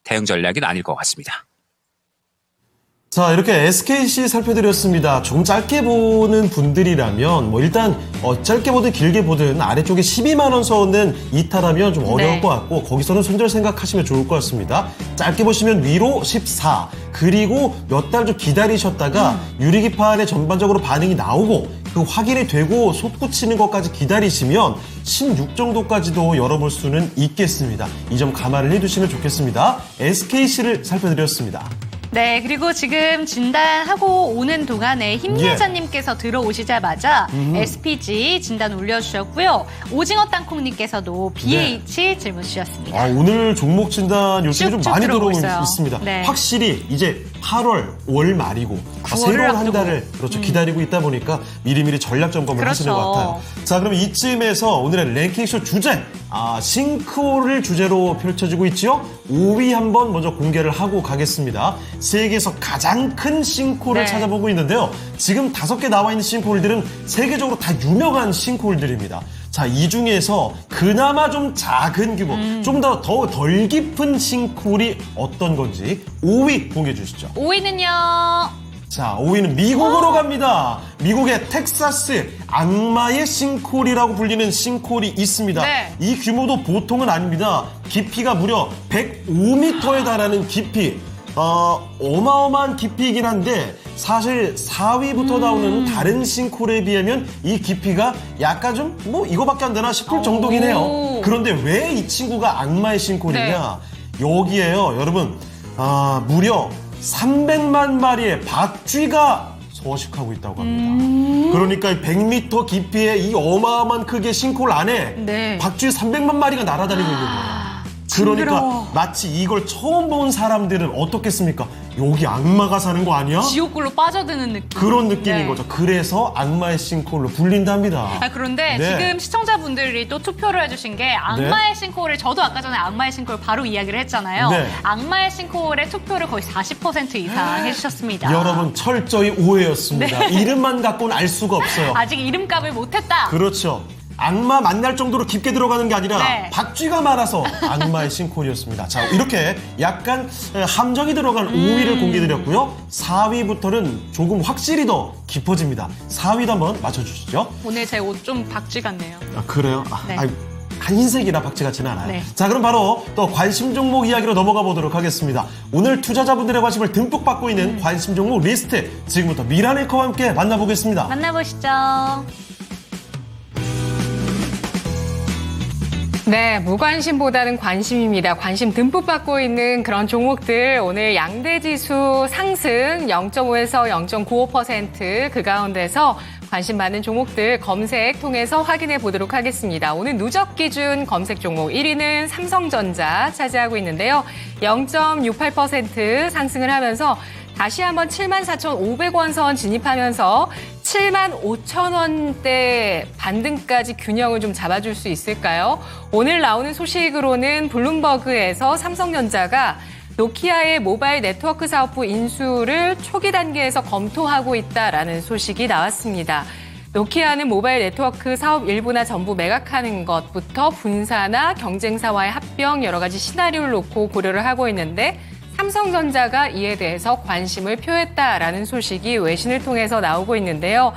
대응 전략이 나뉠 것 같습니다. 자, 이렇게 SKC 살펴드렸습니다. 좀 짧게 보는 분들이라면 뭐 일단 짧게 보든 길게 보든 아래쪽에 12만 원 선은 이탈하면 좀 어려울 것 같고 거기서는 손절 생각하시면 좋을 것 같습니다. 짧게 보시면 위로 14 그리고 몇 달 좀 기다리셨다가 유리기판에 전반적으로 반응이 나오고 그 확인이 되고 솟구치는 것까지 기다리시면 16 정도까지도 열어볼 수는 있겠습니다. 이 점 감안을 해두시면 좋겠습니다. SKC를 살펴드렸습니다. 네, 그리고 지금 진단하고 오는 동안에 힘내자님께서 들어오시자마자 SPG 진단 올려주셨고요. 오징어 땅콩님께서도 BH 질문 주셨습니다. 오늘 종목 진단 요즘에 좀 많이 들어오고 있습니다. 네. 확실히 이제 8월 월 말이고 새로운 한 달을 기다리고 있다 보니까 미리미리 전략 점검을 하시는 것 같아요. 자, 그럼 이쯤에서 오늘의 랭킹쇼 주제 싱크홀을 주제로 펼쳐지고 있지요. 5위 한번 먼저 공개를 하고 가겠습니다. 세계에서 가장 큰 싱크홀을 찾아보고 있는데요. 지금 5개 나와 있는 싱크홀들은 세계적으로 다 유명한 싱크홀들입니다. 자, 이 중에서 그나마 좀 작은 규모, 좀 덜 깊은 싱크홀이 어떤 건지 5위 공개해 주시죠. 5위는요. 자, 5위는 미국으로 갑니다. 미국의 텍사스 악마의 싱크홀이라고 불리는 싱크홀이 있습니다. 네. 이 규모도 보통은 아닙니다. 깊이가 무려 105m에 달하는 깊이. 어마어마한 깊이이긴 한데 사실 4위부터 나오는 다른 싱크홀에 비하면 이 깊이가 약간 좀 뭐 이거밖에 안 되나 싶을 정도긴 해요. 그런데 왜 이 친구가 악마의 싱크홀이냐? 여기에요, 여러분. 무려 300만 마리의 박쥐가 서식하고 있다고 합니다. 그러니까 100m 깊이의 이 어마어마한 크기의 싱크홀 안에 박쥐 300만 마리가 날아다니고 있는 거예요. 그러니까 마치 이걸 처음 본 사람들은 어떻겠습니까? 여기 악마가 사는 거 아니야? 지옥굴로 빠져드는 느낌. 그런 느낌인 거죠. 그래서 악마의 싱크홀로 불린답니다. 그런데 지금 시청자분들이 또 투표를 해주신 게 악마의 싱크홀을 저도 아까 전에 악마의 싱크홀 바로 이야기를 했잖아요. 악마의 싱크홀의 투표를 거의 40% 이상 해주셨습니다. 여러분 철저히 오해였습니다. 이름만 갖고는 알 수가 없어요. 아직 이름값을 못했다. 그렇죠. 악마 만날 정도로 깊게 들어가는 게 아니라 네. 박쥐가 많아서 악마의 신콜이었습니다. 자, 이렇게 약간 함정이 들어간 5위를 공개드렸고요. 4위부터는 조금 확실히 더 깊어집니다. 4위도 한번 맞춰주시죠. 오늘 제 옷 좀 박쥐 같네요. 아, 그래요? 네. 한 흰색이라 박쥐 같지는 않아요. 네. 자, 그럼 바로 또 관심 종목 이야기로 넘어가 보도록 하겠습니다. 오늘 투자자분들의 관심을 듬뿍 받고 있는 관심 종목 리스트, 지금부터 미라네이커와 함께 만나보겠습니다. 만나보시죠. 네, 무관심보다는 관심입니다. 관심 듬뿍 받고 있는 그런 종목들 오늘 양대지수 상승 0.5에서 0.95% 그 가운데서 관심 많은 종목들 검색 통해서 확인해 보도록 하겠습니다. 오늘 누적 기준 검색 종목 1위는 삼성전자 차지하고 있는데요. 0.68% 상승을 하면서 다시 한번 74,500원 선 진입하면서 75,000원대 반등까지 균형을 좀 잡아줄 수 있을까요? 오늘 나오는 소식으로는 블룸버그에서 삼성전자가 노키아의 모바일 네트워크 사업부 인수를 초기 단계에서 검토하고 있다라는 소식이 나왔습니다. 노키아는 모바일 네트워크 사업 일부나 전부 매각하는 것부터 분사나 경쟁사와의 합병 여러 가지 시나리오를 놓고 고려를 하고 있는데 삼성전자가 이에 대해서 관심을 표했다라는 소식이 외신을 통해서 나오고 있는데요.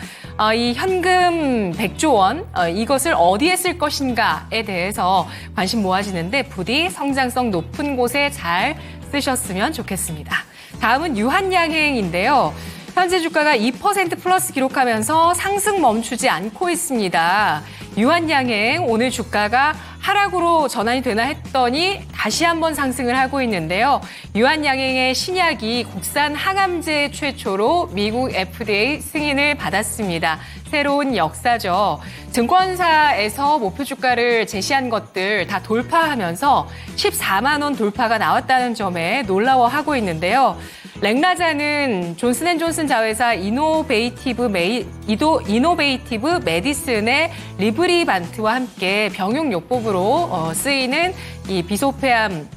이 현금 100조 원, 이것을 어디에 쓸 것인가에 대해서 관심 모아지는데 부디 성장성 높은 곳에 잘 쓰셨으면 좋겠습니다. 다음은 유한양행인데요. 현재 주가가 2% 플러스 기록하면서 상승 멈추지 않고 있습니다. 유한양행 오늘 주가가 하락으로 전환이 되나 했더니 다시 한번 상승을 하고 있는데요. 유한양행의 신약이 국산 항암제 최초로 미국 FDA 승인을 받았습니다. 새로운 역사죠. 증권사에서 목표 주가를 제시한 것들 다 돌파하면서 14만 원 돌파가 나왔다는 점에 놀라워하고 있는데요. 렉나자는 존슨앤존슨 자회사 이노베이티브 메디슨의 리브리반트와 함께 병용요법으로 쓰이는 이 비소폐암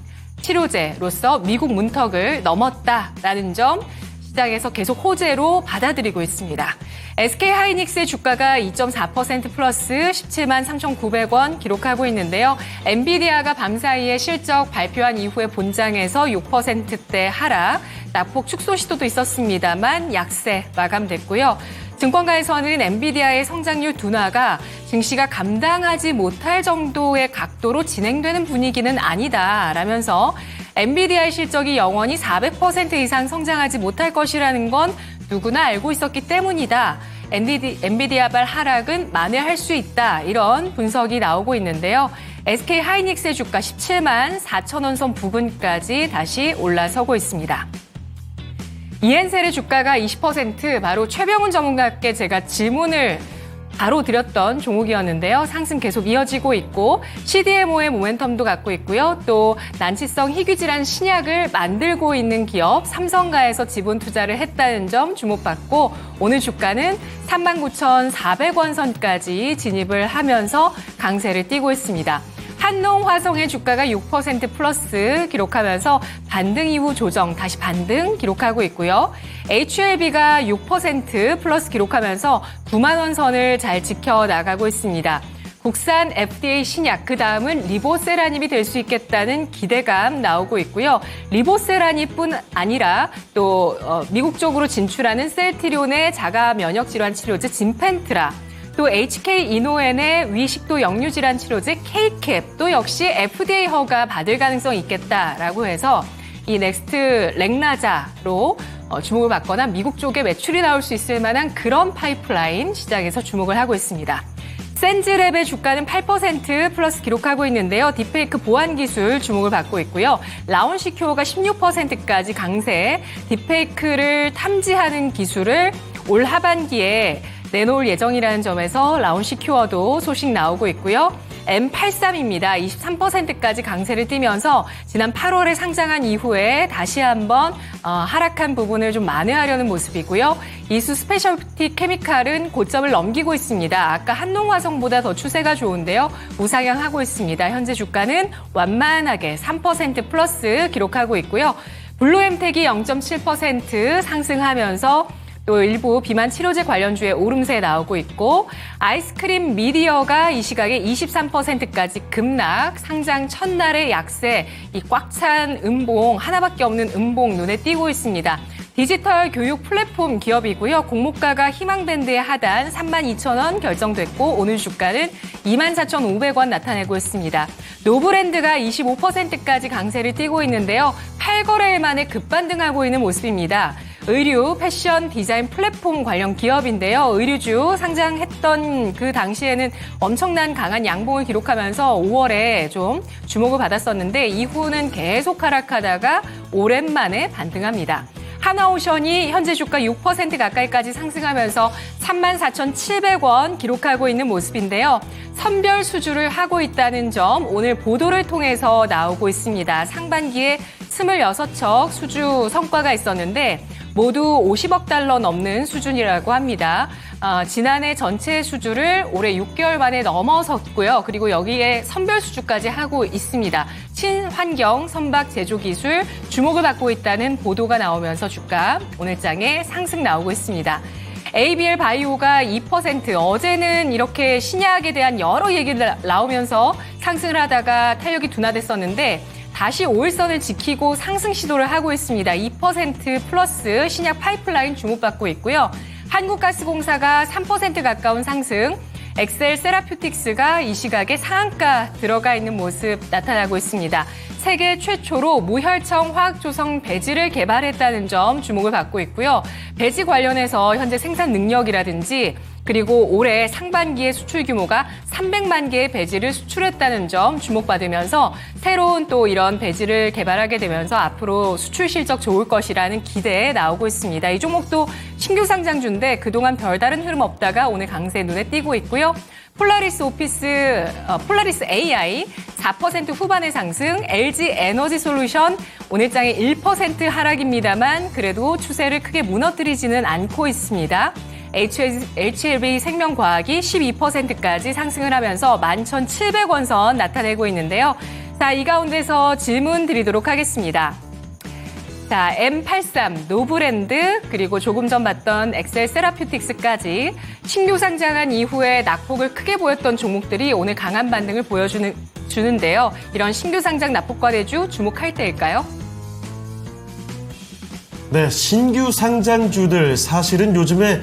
치료제로서 미국 문턱을 넘었다라는 점 시장에서 계속 호재로 받아들이고 있습니다. SK하이닉스의 주가가 2.4% 플러스 17만 3,900원 기록하고 있는데요. 엔비디아가 밤사이에 실적 발표한 이후에 본장에서 6%대 하락, 낙폭 축소 시도도 있었습니다만 약세 마감됐고요. 증권가에서는 엔비디아의 성장률 둔화가 증시가 감당하지 못할 정도의 각도로 진행되는 분위기는 아니다라면서 엔비디아의 실적이 영원히 400% 이상 성장하지 못할 것이라는 건 누구나 알고 있었기 때문이다. 엔비디아발 하락은 만회할 수 있다. 이런 분석이 나오고 있는데요. SK하이닉스의 주가 17만 4천 원 선 부근까지 다시 올라서고 있습니다. 이엔셀의 주가가 20% 바로 최병훈 전문가께 제가 질문을 바로 드렸던 종목이었는데요. 상승 계속 이어지고 있고 CDMO의 모멘텀도 갖고 있고요. 또 난치성 희귀질환 신약을 만들고 있는 기업 삼성가에서 지분 투자를 했다는 점 주목받고 오늘 주가는 39,400원 선까지 진입을 하면서 강세를 띠고 있습니다. 한농화성의 주가가 6% 플러스 기록하면서 반등 이후 조정, 다시 반등 기록하고 있고요. HLB가 6% 플러스 기록하면서 9만 원 선을 잘 지켜나가고 있습니다. 국산 FDA 신약, 그 다음은 리보세라닙이 될 수 있겠다는 기대감 나오고 있고요. 리보세라닙뿐 아니라 또 미국 쪽으로 진출하는 셀트리온의 자가 면역 질환 치료제 진펜트라, 또 HK 이노엔의 위식도 역류 질환 치료제 K캡도 역시 FDA 허가 받을 가능성이 있겠다라고 해서 이 넥스트 렉나자로 주목을 받거나 미국 쪽에 매출이 나올 수 있을 만한 그런 파이프라인 시장에서 주목을 하고 있습니다. 센즈랩의 주가는 8% 플러스 기록하고 있는데요. 딥페이크 보안 기술 주목을 받고 있고요. 라온시큐어가 16%까지 강세, 딥페이크를 탐지하는 기술을 올 하반기에 내놓을 예정이라는 점에서 라온시큐어도 소식 나오고 있고요. M83입니다. 23%까지 강세를 띠면서 지난 8월에 상장한 이후에 다시 한번 하락한 부분을 좀 만회하려는 모습이고요. 이수 스페셜티 케미칼은 고점을 넘기고 있습니다. 아까 한농화성보다 더 추세가 좋은데요. 우상향하고 있습니다. 현재 주가는 완만하게 3% 플러스 기록하고 있고요. 블루엠텍이 0.7% 상승하면서 또 일부 비만 치료제 관련주의 오름세 나오고 있고 아이스크림 미디어가 이 시각에 23%까지 급락, 상장 첫날의 약세, 이 꽉 찬 음봉, 하나밖에 없는 음봉 눈에 띄고 있습니다. 디지털 교육 플랫폼 기업이고요. 공모가가 희망밴드의 하단 32,000원 결정됐고 오늘 주가는 24,500원 나타내고 있습니다. 노브랜드가 25%까지 강세를 띠고 있는데요. 8거래일 만에 급반등하고 있는 모습입니다. 의류, 패션, 디자인 플랫폼 관련 기업인데요. 의류주 상장했던 그 당시에는 엄청난 강한 양봉을 기록하면서 5월에 좀 주목을 받았었는데 이후는 계속 하락하다가 오랜만에 반등합니다. 하나오션이 현재 주가 6% 가까이까지 상승하면서 34,700원 기록하고 있는 모습인데요. 선별 수주를 하고 있다는 점 오늘 보도를 통해서 나오고 있습니다. 상반기에 26척 수주 성과가 있었는데 모두 50억 달러 넘는 수준이라고 합니다. 지난해 전체 수주를 올해 6개월 만에 넘어섰고요. 그리고 여기에 선별 수주까지 하고 있습니다. 친환경 선박 제조 기술 주목을 받고 있다는 보도가 나오면서 주가 오늘장에 상승 나오고 있습니다. ABL 바이오가 2%, 어제는 이렇게 신약에 대한 여러 얘기를 나오면서 상승을 하다가 탄력이 둔화됐었는데 다시 5일선을 지키고 상승 시도를 하고 있습니다. 2% 플러스 신약 파이프라인 주목받고 있고요. 한국가스공사가 3% 가까운 상승, 엑셀 세라퓨틱스가 이 시각에 상한가 들어가 있는 모습 나타나고 있습니다. 세계 최초로 무혈청 화학조성 배지를 개발했다는 점 주목을 받고 있고요. 배지 관련해서 현재 생산 능력이라든지 그리고 올해 상반기의 수출 규모가 300만 개의 배지를 수출했다는 점 주목받으면서 새로운 또 이런 배지를 개발하게 되면서 앞으로 수출 실적 좋을 것이라는 기대에 나오고 있습니다. 이 종목도 신규 상장주인데 그동안 별다른 흐름 없다가 오늘 강세 눈에 띄고 있고요. 폴라리스 AI 4% 후반의 상승, LG 에너지 솔루션 오늘장에 1% 하락입니다만 그래도 추세를 크게 무너뜨리지는 않고 있습니다. HLB 생명과학이 12%까지 상승을 하면서 11,700원 선 나타내고 있는데요. 자, 이 가운데서 질문 드리도록 하겠습니다. 자, M83, 노브랜드, 그리고 조금 전 봤던 엑셀 세라퓨틱스까지 신규 상장한 이후에 낙폭을 크게 보였던 종목들이 오늘 강한 반등을 보여주는데요. 이런 신규 상장 낙폭과대주 주목할 때일까요? 네, 신규 상장주들 사실은 요즘에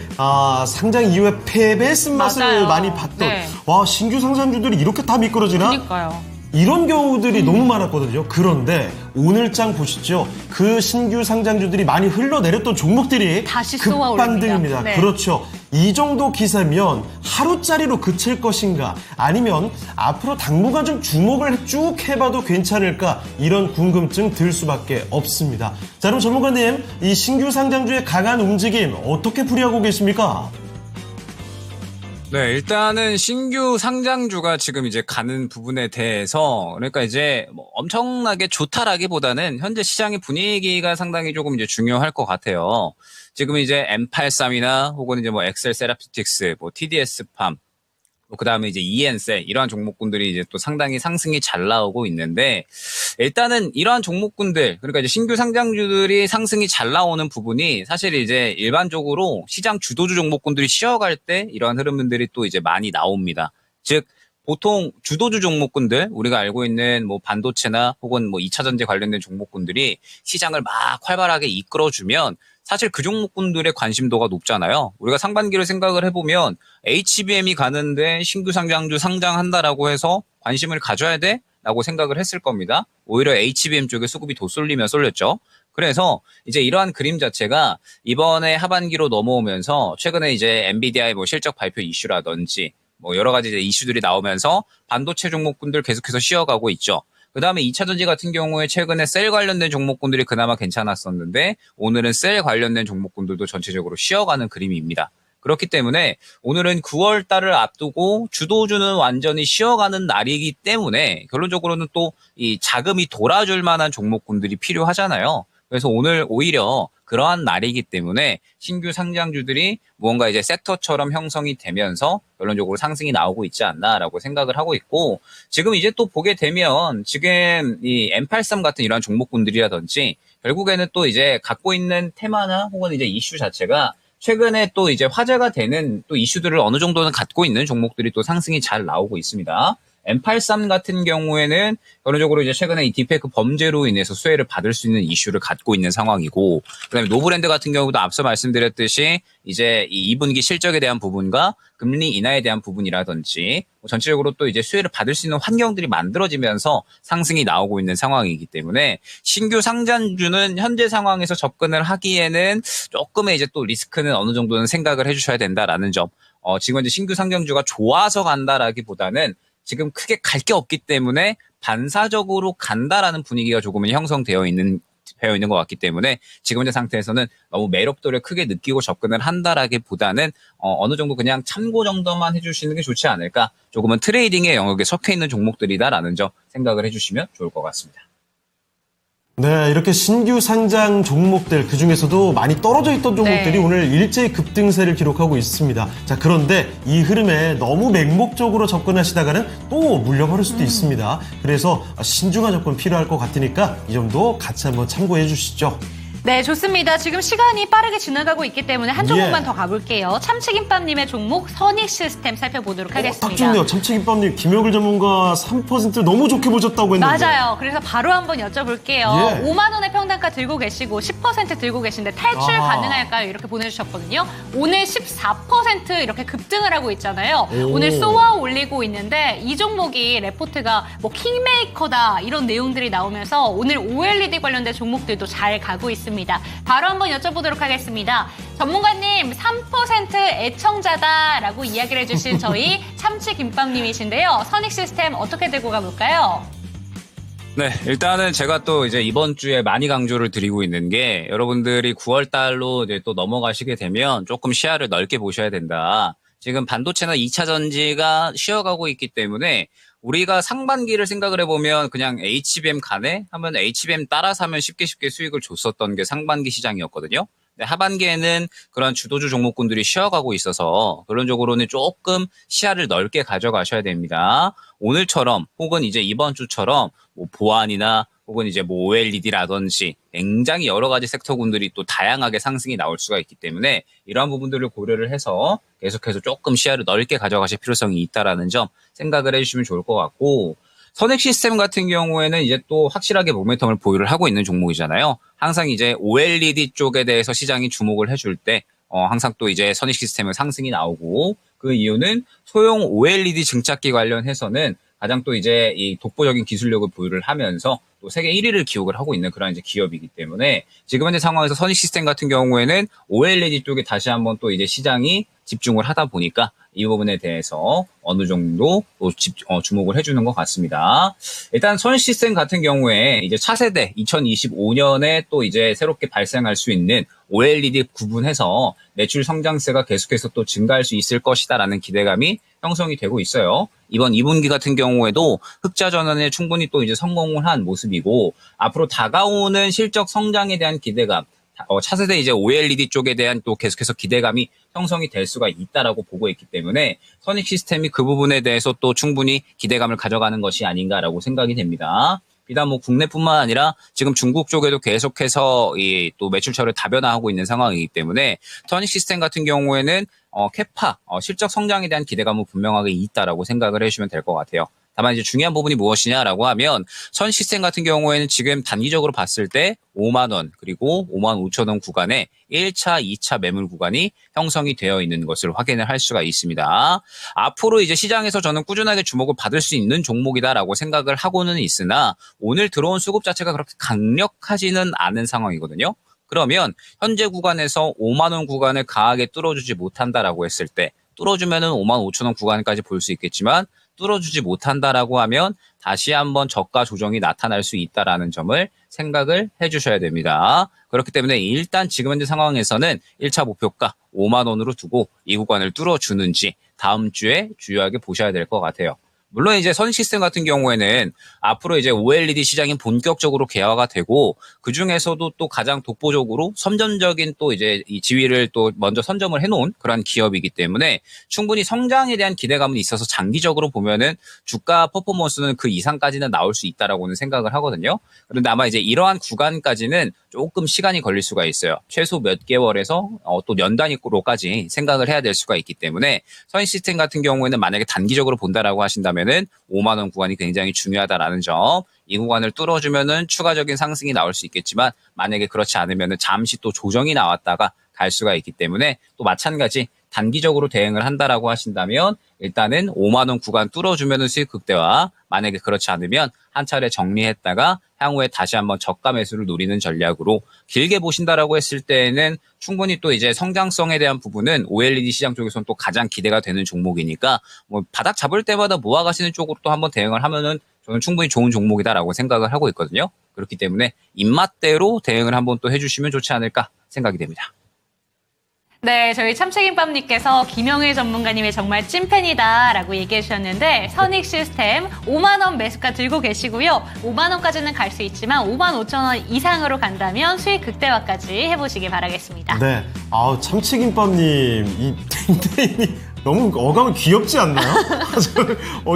상장 이후에 패배의 쓴맛을 맞아요. 많이 봤던 네. 와 신규 상장주들이 이렇게 다 미끄러지나? 그러니까요. 이런 경우들이 너무 많았거든요. 그런데 오늘장 보시죠. 그 신규 상장주들이 많이 흘러내렸던 종목들이 다시 쏘아올립니다. 급반등입니다. 네. 그렇죠. 이 정도 기세면 하루짜리로 그칠 것인가 아니면 앞으로 당분간 좀 주목을 쭉 해봐도 괜찮을까 이런 궁금증 들 수밖에 없습니다. 자, 그럼 전문가님 이 신규 상장주의 강한 움직임 어떻게 풀이하고 계십니까? 네, 일단은 신규 상장주가 지금 이제 가는 부분에 대해서 그러니까 이제 뭐 엄청나게 좋다라기보다는 현재 시장의 분위기가 상당히 조금 이제 중요할 것 같아요. 지금 이제 M83이나 혹은 이제 뭐 엑셀 세라피틱스, 뭐 TDS팜, 그 다음에 이제 EN셀 이러한 종목군들이 이제 또 상당히 상승이 잘 나오고 있는데 일단은 이러한 종목군들 그러니까 이제 신규 상장주들이 상승이 잘 나오는 부분이 사실 이제 일반적으로 시장 주도주 종목군들이 쉬어갈 때 이러한 흐름들이 또 이제 많이 나옵니다. 즉 보통 주도주 종목군들 우리가 알고 있는 뭐 반도체나 혹은 뭐 2차 전지 관련된 종목군들이 시장을 막 활발하게 이끌어주면 사실 그 종목군들의 관심도가 높잖아요. 우리가 상반기를 생각을 해보면 HBM이 가는데 신규 상장주 상장한다라고 해서 관심을 가져야 돼? 라고 생각을 했을 겁니다. 오히려 HBM 쪽에 수급이 더 쏠리면 쏠렸죠. 그래서 이제 이러한 그림 자체가 이번에 하반기로 넘어오면서 최근에 이제 엔비디아의 뭐 실적 발표 이슈라든지 뭐 여러 가지 이제 이슈들이 나오면서 반도체 종목군들 계속해서 쉬어가고 있죠. 그 다음에 2차 전지 같은 경우에 최근에 셀 관련된 종목군들이 그나마 괜찮았었는데 오늘은 셀 관련된 종목군들도 전체적으로 쉬어가는 그림입니다. 그렇기 때문에 오늘은 9월 달을 앞두고 주도주는 완전히 쉬어가는 날이기 때문에 결론적으로는 또 이 자금이 돌아줄 만한 종목군들이 필요하잖아요. 그래서 오늘 오히려 그러한 날이기 때문에 신규 상장주들이 무언가 이제 섹터처럼 형성이 되면서 결론적으로 상승이 나오고 있지 않나라고 생각을 하고 있고 지금 이제 또 보게 되면 지금 이 M83 같은 이러한 종목군들이라든지 결국에는 또 이제 갖고 있는 테마나 혹은 이제 이슈 자체가 최근에 또 이제 화제가 되는 또 이슈들을 어느 정도는 갖고 있는 종목들이 또 상승이 잘 나오고 있습니다. M83 같은 경우에는 결론적으로 이제 최근에 이 딥페이크 범죄로 인해서 수혜를 받을 수 있는 이슈를 갖고 있는 상황이고, 그다음에 노브랜드 같은 경우도 앞서 말씀드렸듯이 이제 이 2분기 실적에 대한 부분과 금리 인하에 대한 부분이라든지 전체적으로 또 이제 수혜를 받을 수 있는 환경들이 만들어지면서 상승이 나오고 있는 상황이기 때문에 신규 상장주는 현재 상황에서 접근을 하기에는 조금의 이제 또 리스크는 어느 정도는 생각을 해주셔야 된다라는 점. 지금 이제 신규 상장주가 좋아서 간다라기보다는 지금 크게 갈 게 없기 때문에 반사적으로 간다라는 분위기가 조금은 형성되어 있는 것 같기 때문에 지금 현재 상태에서는 너무 매력도를 크게 느끼고 접근을 한다라기보다는 어느 정도 그냥 참고 정도만 해주시는 게 좋지 않을까. 조금은 트레이딩의 영역에 속해 있는 종목들이다라는 점 생각을 해주시면 좋을 것 같습니다. 네, 이렇게 신규 상장 종목들, 그 중에서도 많이 떨어져 있던 종목들이 네. 오늘 일제히 급등세를 기록하고 있습니다. 자, 그런데 이 흐름에 너무 맹목적으로 접근하시다가는 또 물려버릴 수도 있습니다. 그래서 신중한 접근 필요할 것 같으니까 이 점도 같이 한번 참고해 주시죠. 네, 좋습니다. 지금 시간이 빠르게 지나가고 있기 때문에 한 종목만 예. 더 가볼게요. 참치김밥님의 종목 선익 시스템 살펴보도록 하겠습니다. 딱 좋네요. 참치김밥님, 김혁일 전문가 3% 너무 좋게 보셨다고 했는데. 맞아요. 그래서 바로 한번 여쭤볼게요. 예. 5만 원의 평단가 들고 계시고 10% 들고 계신데 탈출 아. 가능할까요? 이렇게 보내주셨거든요. 오늘 14% 이렇게 급등을 하고 있잖아요. 오. 오늘 쏘아 올리고 있는데 이 종목이 레포트가 뭐 킹메이커다 이런 내용들이 나오면서 오늘 OLED 관련된 종목들도 잘 가고 있습니다. 바로 한번 여쭤보도록 하겠습니다. 전문가님 3% 애청자다라고 이야기를 해주신 저희 참치김밥님이신데요. 선익 시스템 어떻게 들고 가볼까요? 네, 일단은 제가 또 이제 이번 주에 많이 강조를 드리고 있는 게 여러분들이 9월 달로 이제 또 넘어가시게 되면 조금 시야를 넓게 보셔야 된다. 지금 반도체나 2차 전지가 쉬어가고 있기 때문에 우리가 상반기를 생각을 해보면 그냥 HBM 가네 하면 HBM 따라서 하면 쉽게 수익을 줬었던 게 상반기 시장이었거든요. 하반기에는 그런 주도주 종목군들이 쉬어가고 있어서 결론적으로는 조금 시야를 넓게 가져가셔야 됩니다. 오늘처럼 혹은 이제 이번 주처럼 뭐 보안이나 혹은 이제 뭐 OLED라든지 굉장히 여러 가지 섹터군들이 또 다양하게 상승이 나올 수가 있기 때문에 이러한 부분들을 고려를 해서 계속해서 조금 시야를 넓게 가져가실 필요성이 있다라는 점 생각을 해주시면 좋을 것 같고, 선익 시스템 같은 경우에는 이제 또 확실하게 모멘텀을 보유를 하고 있는 종목이잖아요. 항상 이제 OLED 쪽에 대해서 시장이 주목을 해줄 때 항상 또 이제 선익 시스템은 상승이 나오고, 그 이유는 소형 OLED 증착기 관련해서는 가장 또 이제 이 독보적인 기술력을 보유를 하면서 또 세계 1위를 기록을 하고 있는 그런 이제 기업이기 때문에 지금 현재 상황에서 선익 시스템 같은 경우에는 OLED 쪽에 다시 한번 또 이제 시장이 집중을 하다 보니까 이 부분에 대해서 어느 정도 또 주목을 해주는 것 같습니다. 일단 선익 시스템 같은 경우에 이제 차세대 2025년에 또 이제 새롭게 발생할 수 있는 OLED 구분해서 매출 성장세가 계속해서 또 증가할 수 있을 것이다라는 기대감이 형성이 되고 있어요. 이번 2분기 같은 경우에도 흑자 전환에 충분히 또 이제 성공을 한 모습이고, 앞으로 다가오는 실적 성장에 대한 기대감, 차세대 이제 OLED 쪽에 대한 또 계속해서 기대감이 형성이 될 수가 있다라고 보고 있기 때문에 선익 시스템이 그 부분에 대해서 또 충분히 기대감을 가져가는 것이 아닌가라고 생각이 됩니다. 비단 뭐 국내뿐만 아니라 지금 중국 쪽에도 계속해서 이 또 매출처를 다변화하고 있는 상황이기 때문에 선익 시스템 같은 경우에는 캐파 실적 성장에 대한 기대감은 분명하게 있다라고 생각을 해주시면 될 것 같아요. 다만 이제 중요한 부분이 무엇이냐라고 하면 선 시스템 같은 경우에는 지금 단기적으로 봤을 때 5만 원 그리고 5만 5천 원 구간에 1차, 2차 매물 구간이 형성이 되어 있는 것을 확인을 할 수가 있습니다. 앞으로 이제 시장에서 저는 꾸준하게 주목을 받을 수 있는 종목이다라고 생각을 하고는 있으나 오늘 들어온 수급 자체가 그렇게 강력하지는 않은 상황이거든요. 그러면 현재 구간에서 5만 원 구간을 강하게 뚫어주지 못한다라고 했을 때 뚫어주면은 5만 5천 원 구간까지 볼 수 있겠지만 뚫어주지 못한다라고 하면 다시 한번 저가 조정이 나타날 수 있다라는 점을 생각을 해주셔야 됩니다. 그렇기 때문에 일단 지금 현재 상황에서는 1차 목표가 5만 원으로 두고 이 구간을 뚫어주는지 다음 주에 주요하게 보셔야 될 것 같아요. 물론 이제 선 시스템 같은 경우에는 앞으로 이제 OLED 시장이 본격적으로 개화가 되고 그 중에서도 또 가장 독보적으로 선점적인 또 이제 이 지위를 또 먼저 선점을 해놓은 그런 기업이기 때문에 충분히 성장에 대한 기대감은 있어서 장기적으로 보면은 주가 퍼포먼스는 그 이상까지는 나올 수 있다라고는 생각을 하거든요. 그런데 아마 이제 이러한 구간까지는 조금 시간이 걸릴 수가 있어요. 최소 몇 개월에서 또 년 단위로까지 생각을 해야 될 수가 있기 때문에 선 시스템 같은 경우에는 만약에 단기적으로 본다라고 하신다면은 5만 원 구간이 굉장히 중요하다라는 점. 이 구간을 뚫어주면은 추가적인 상승이 나올 수 있겠지만 만약에 그렇지 않으면은 잠시 또 조정이 나왔다가 갈 수가 있기 때문에 또 마찬가지 단기적으로 대응을 한다라고 하신다면 일단은 5만 원 구간 뚫어주면은 수익 극대화, 만약에 그렇지 않으면 한 차례 정리했다가 향후에 다시 한번 저가 매수를 노리는 전략으로 길게 보신다라고 했을 때에는 충분히 또 이제 성장성에 대한 부분은 OLED 시장 쪽에서는 또 가장 기대가 되는 종목이니까 뭐 바닥 잡을 때마다 모아가시는 쪽으로 또 한번 대응을 하면은 저는 충분히 좋은 종목이다라고 생각을 하고 있거든요. 그렇기 때문에 입맛대로 대응을 한번 또 해주시면 좋지 않을까 생각이 됩니다. 네, 저희 참치김밥님께서 김영일 전문가님의 정말 찐팬이다라고 얘기해 주셨는데 선익 시스템 5만 원 매수가 들고 계시고요. 5만 원까지는 갈 수 있지만 5만 5천 원 이상으로 간다면 수익 극대화까지 해보시기 바라겠습니다. 네. 아우, 참치김밥님, 이 땡땡이 너무 어감이 귀엽지 않나요?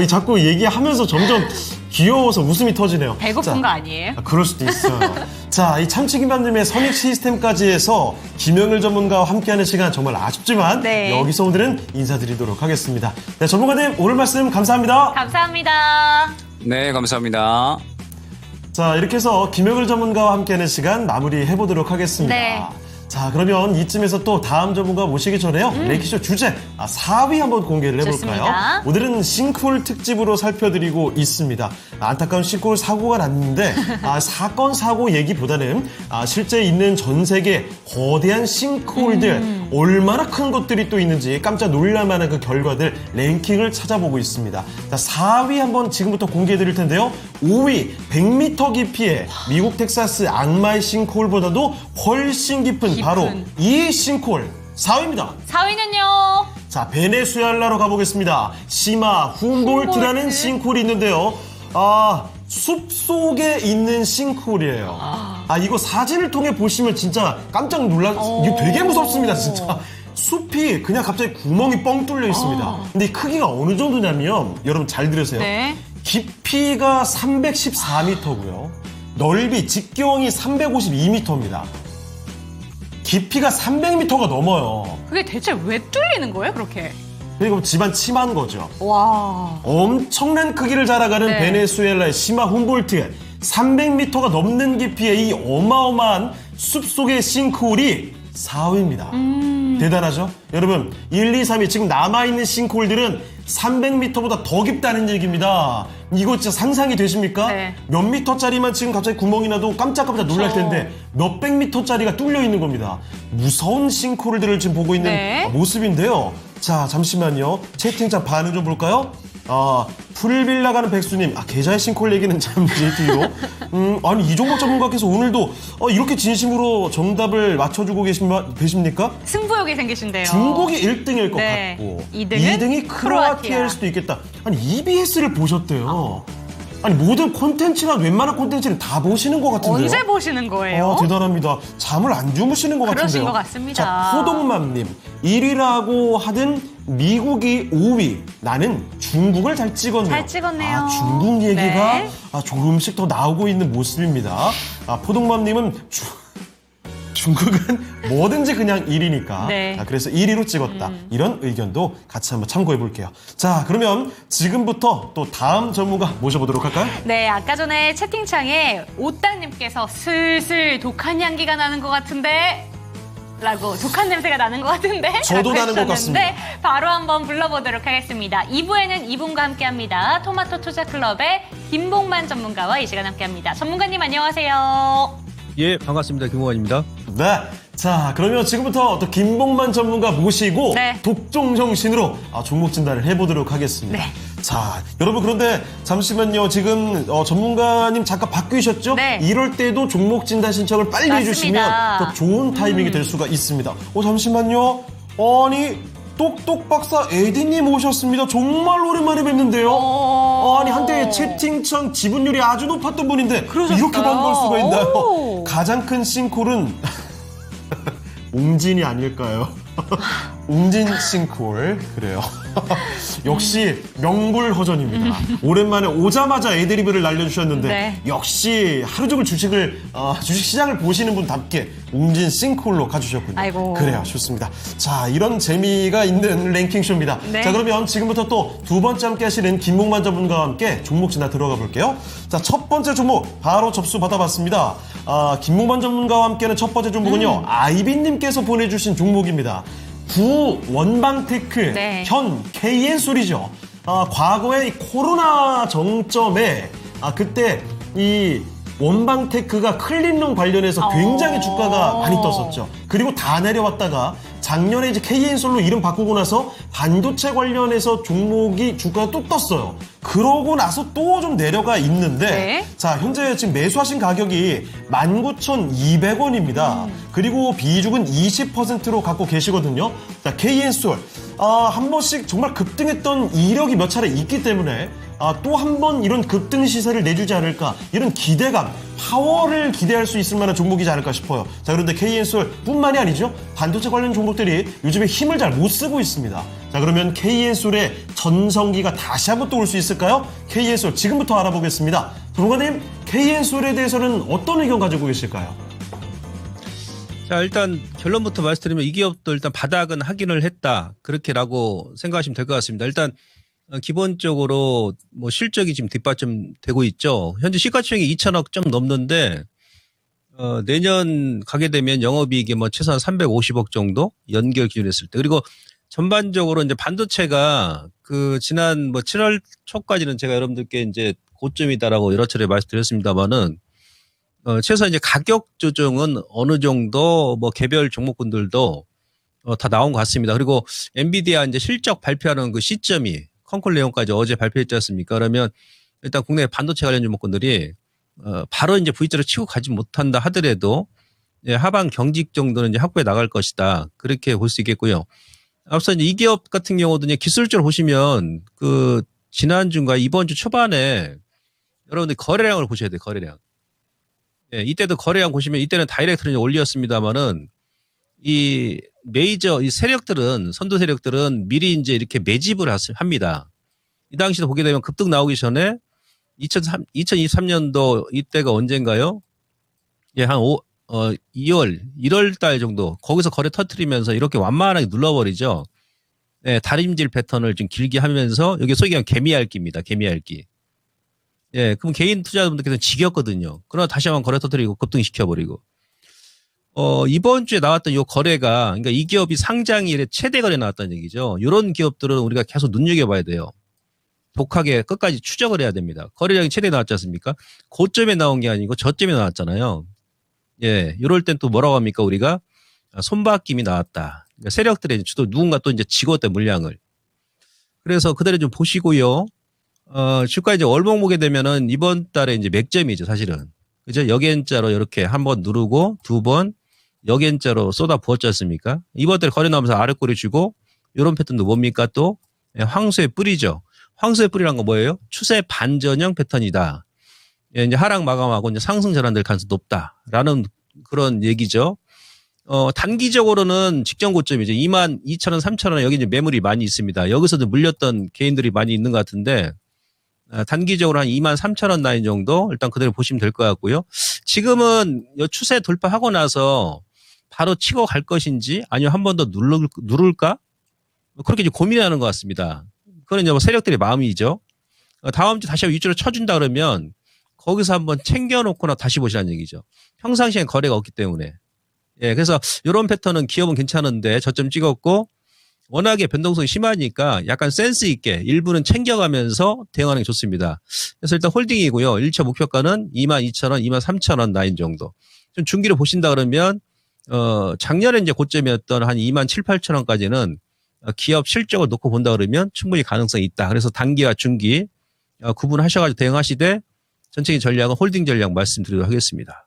이 자꾸 얘기하면서 점점 귀여워서 웃음이 터지네요. 배고픈 자, 거 아니에요? 그럴 수도 있어요. 자, 이 참치김밥님의 선익 시스템까지 해서 김영일 전문가와 함께하는 시간 정말 아쉽지만 네. 여기서 오늘은 인사드리도록 하겠습니다. 네, 전문가님 오늘 말씀 감사합니다. 감사합니다. 네, 감사합니다. 자, 이렇게 해서 김영일 전문가와 함께하는 시간 마무리해보도록 하겠습니다. 네. 자, 그러면 이쯤에서 또 다음 전문가 모시기 전에요. 레이키쇼 주제 4위 한번 공개를 해볼까요? 좋습니다. 오늘은 싱크홀 특집으로 살펴드리고 있습니다. 안타까운 싱크홀 사고가 났는데 사건 사고 얘기보다는 실제 있는 전 세계 거대한 싱크홀들 얼마나 큰 것들이 또 있는지 깜짝 놀랄만한 그 결과들 랭킹을 찾아보고 있습니다. 자, 4위 한번 지금부터 공개해드릴 텐데요. 5위 100m 깊이의 미국 텍사스 악마의 싱크홀보다도 훨씬 깊은 바로 이 싱크홀 4위입니다. 4위는요. 자, 베네수엘라로 가보겠습니다. 시마 훔볼트라는 훔볼트. 싱크홀이 있는데요. 숲 속에 있는 싱크홀이에요. 이거 사진을 통해 보시면 진짜 깜짝 이거 되게 무섭습니다, 진짜. 숲이 그냥 갑자기 구멍이 뻥 뚫려 있습니다. 근데 이 크기가 어느 정도냐면, 여러분 잘 들으세요. 네. 깊이가 314m고요. 넓이, 직경이 352m입니다. 깊이가 300m가 넘어요. 그게 대체 왜 뚫리는 거예요, 그렇게? 그리고 집안 침한 거죠. 와. 엄청난 크기를 자랑하는 네. 베네수엘라의 시마 훔볼트 300m가 넘는 깊이의 이 어마어마한 숲속의 싱크홀이 4위입니다. 대단하죠? 여러분 1, 2, 3위 지금 남아있는 싱크홀들은 300m보다 더 깊다는 얘기입니다. 이거 진짜 상상이 되십니까? 네. 몇 미터짜리만 지금 갑자기 구멍이 나도 깜짝깜짝 놀랄 텐데 몇백 미터짜리가 뚫려 있는 겁니다. 무서운 싱크홀들을 지금 보고 있는 네. 모습인데요. 자, 잠시만요. 채팅창 반응 좀 볼까요? 풀빌라 가는 백수님, 계좌의 싱크홀 얘기는 잠시 뒤로. 아니, 이종복 전문가께서 오늘도 이렇게 진심으로 정답을 맞춰주고 계십니까? 승부욕이 생기신데요. 중국이 1등일 것 네. 같고, 2등은 2등이 크로아티아일 수도 있겠다. 아니, EBS를 보셨대요. 아니, 모든 콘텐츠나 웬만한 콘텐츠는 다 보시는 것 같은데요. 언제 보시는 거예요? 대단합니다. 잠을 안 주무시는 것 그러신 같은데요. 것 같습니다. 자, 호동맘님 1위라고 하든 미국이 5위. 나는 중국을 잘 찍었네요. 잘 찍었네요. 중국 얘기가 네. 조금씩 더 나오고 있는 모습입니다. 포동맘님은 중국은 뭐든지 그냥 1위니까. 네. 자, 그래서 1위로 찍었다. 이런 의견도 같이 한번 참고해 볼게요. 자, 그러면 지금부터 또 다음 전문가 모셔보도록 할까요? 네, 아까 전에 채팅창에 오땅님께서 슬슬 독한 향기가 나는 것 같은데 라고 독한 냄새가 나는 것 같은데 저도 라고 나는 것 해주셨는데 같습니다. 바로 한번 불러보도록 하겠습니다. 2부에는 이분과 함께합니다. 토마토 투자클럽의 김봉만 전문가와 이 시간 함께합니다. 전문가님 안녕하세요. 예, 반갑습니다. 김호환입니다. 네. 자, 그러면 지금부터 또 김봉만 전문가 모시고 네. 독종 정신으로 종목 진단을 해보도록 하겠습니다. 네. 자, 여러분 그런데 잠시만요. 지금 전문가님 잠깐 바뀌셨죠? 네. 이럴 때도 종목 진단 신청을 빨리 맞습니다. 해주시면 더 좋은 타이밍이 될 수가 있습니다. 잠시만요. 아니 똑똑 박사 에디님 오셨습니다. 정말 오랜만에 뵙는데요. 아니 한때 채팅창 지분율이 아주 높았던 분인데 그러셨어요? 이렇게 반가울 수가 있나요? 오. 가장 큰 싱콜은 웅진이 아닐까요? 웅진 싱콜 그래요. 역시 명불허전입니다. 오랜만에 오자마자 애드리브를 날려주셨는데 네. 역시 하루 종일 주식 시장을 보시는 분답게 웅진 싱콜로 가주셨군요. 아이고. 그래요, 좋습니다. 자, 이런 재미가 있는 랭킹쇼입니다. 네. 자, 그러면 지금부터 또 두 번째 함께 하시는 김목만 전문가와 함께 종목 지나 들어가 볼게요. 자, 첫 번째 종목 바로 접수 받아봤습니다. 김목만 전문가와 함께하는 첫 번째 종목은요, 아이비님께서 보내주신 종목입니다. 구원방테크 네. 현 KN솔이죠. 과거에 이 코로나 정점에 그때 이 원방테크가 클린룸 관련해서 굉장히 주가가 많이 떴었죠. 그리고 다 내려왔다가 작년에 이제 KN솔로 이름 바꾸고 나서 반도체 관련해서 종목이 주가가 또 떴어요. 그러고 나서 또 좀 내려가 있는데 네. 자, 현재 지금 매수하신 가격이 19,200원입니다. 그리고 비중은 20%로 갖고 계시거든요. 자, KN솔 한 번씩 정말 급등했던 이력이 몇 차례 있기 때문에 또 한 번 이런 급등 시세를 내주지 않을까, 이런 기대감, 파워를 기대할 수 있을 만한 종목이지 않을까 싶어요. 자, 그런데 KN솔 뿐만이 아니죠. 반도체 관련 종목들이 요즘에 힘을 잘 못 쓰고 있습니다. 자, 그러면 KN솔의 전성기가 다시 한번 또 올 수 있을까요? KN솔 지금부터 알아보겠습니다. 전문가님, KN솔에 대해서는 어떤 의견 가지고 계실까요? 자, 일단 결론부터 말씀드리면 이 기업도 일단 바닥은 확인을 했다. 그렇게라고 생각하시면 될 것 같습니다. 일단 기본적으로 뭐 실적이 지금 뒷받침되고 있죠. 현재 시가총액이 2천억 좀 넘는데 내년 가게 되면 영업이익이 뭐 최소한 350억 정도 연결 기준으로 했을 때. 그리고 전반적으로 이제 반도체가 지난 뭐 7월 초까지는 제가 여러분들께 이제 고점이다라고 여러 차례 말씀드렸습니다만은 최소한 이제 가격 조정은 어느 정도 뭐 개별 종목군들도 다 나온 것 같습니다. 그리고 엔비디아 이제 실적 발표하는 그 시점이 컨콜 내용까지 어제 발표했지 않습니까? 그러면 일단 국내 반도체 관련 종목군들이 바로 이제 V자로 치고 가지 못한다 하더라도 하반 경직 정도는 이제 확보해 나갈 것이다. 그렇게 볼 수 있겠고요. 앞서 이제 이 기업 같은 경우도 이제 기술적으로 보시면 지난주인가 이번 주 초반에 여러분들 거래량을 보셔야 돼요. 거래량. 이때도 거래량 보시면 이때는 다이렉트로 올렸습니다만은 이 메이저 이 세력들은 선도 세력들은 미리 이제 이렇게 매집을 합니다. 이 당시도 보게 되면 급등 나오기 전에 2023년도 이때가 언젠가요? 한 2월, 1월 달 정도 거기서 거래 터트리면서 이렇게 완만하게 눌러버리죠. 다림질 패턴을 좀 길게 하면서 여기 소위 얘기하면 개미핥기입니다. 개미핥기. 그럼 개인 투자자분들께서 지겼거든요. 그러나 다시 한번 거래 터트리고 급등시켜버리고. 이번 주에 나왔던 이 거래가, 그러니까 이 기업이 상장 이래 최대 거래 나왔다는 얘기죠. 이런 기업들은 우리가 계속 눈여겨봐야 돼요. 독하게 끝까지 추적을 해야 됩니다. 거래량이 최대 나왔지 않습니까? 고점에 나온 게 아니고 저점에 나왔잖아요. 이럴 땐 또 뭐라고 합니까? 우리가 손바뀜이 나왔다. 그러니까 세력들의 주도 누군가 또 이제 지고있다 물량을. 그래서 그대로 좀 보시고요. 주가 이제 월봉 보게 되면은 이번 달에 이제 맥점이죠, 사실은. 그죠? 역엔자로 이렇게 한 번 누르고 두 번 역엔자로 쏟아 부었지 않습니까? 이번 달에 거래 나오면서 아랫꼬리 주고 이런 패턴도 뭡니까? 또 황소의 뿌리죠. 황소의 뿌리란 건 뭐예요? 추세 반전형 패턴이다. 이제 하락 마감하고 이제 상승 전환될 가능성이 높다라는 그런 얘기죠. 단기적으로는 직전 고점이죠. 22,000원, 3,000원 여기 이제 매물이 많이 있습니다. 여기서도 물렸던 개인들이 많이 있는 것 같은데 단기적으로 한 23,000원 라인 정도 일단 그대로 보시면 될 것 같고요. 지금은 이 추세 돌파하고 나서 바로 치고 갈 것인지 아니면 한 번 더 누를까? 그렇게 이제 고민하는 것 같습니다. 그건 이제 뭐 세력들의 마음이죠. 다음 주 다시 위주로 쳐준다 그러면 거기서 한번 챙겨놓거나 다시 보시라는 얘기죠. 평상시엔 거래가 없기 때문에. 그래서 이런 패턴은 기업은 괜찮은데 저점 찍었고 워낙에 변동성이 심하니까 약간 센스 있게 일부는 챙겨가면서 대응하는 게 좋습니다. 그래서 일단 홀딩이고요. 1차 목표가는 22,000원, 23,000원 라인 정도. 좀 중기로 보신다 그러면 작년에 이제 고점이었던 한 27,000, 8,000원까지는 기업 실적을 놓고 본다 그러면 충분히 가능성이 있다. 그래서 단기와 중기 구분하셔가지고 대응하시되 전체적인 전략은 홀딩 전략 말씀드리도록 하겠습니다.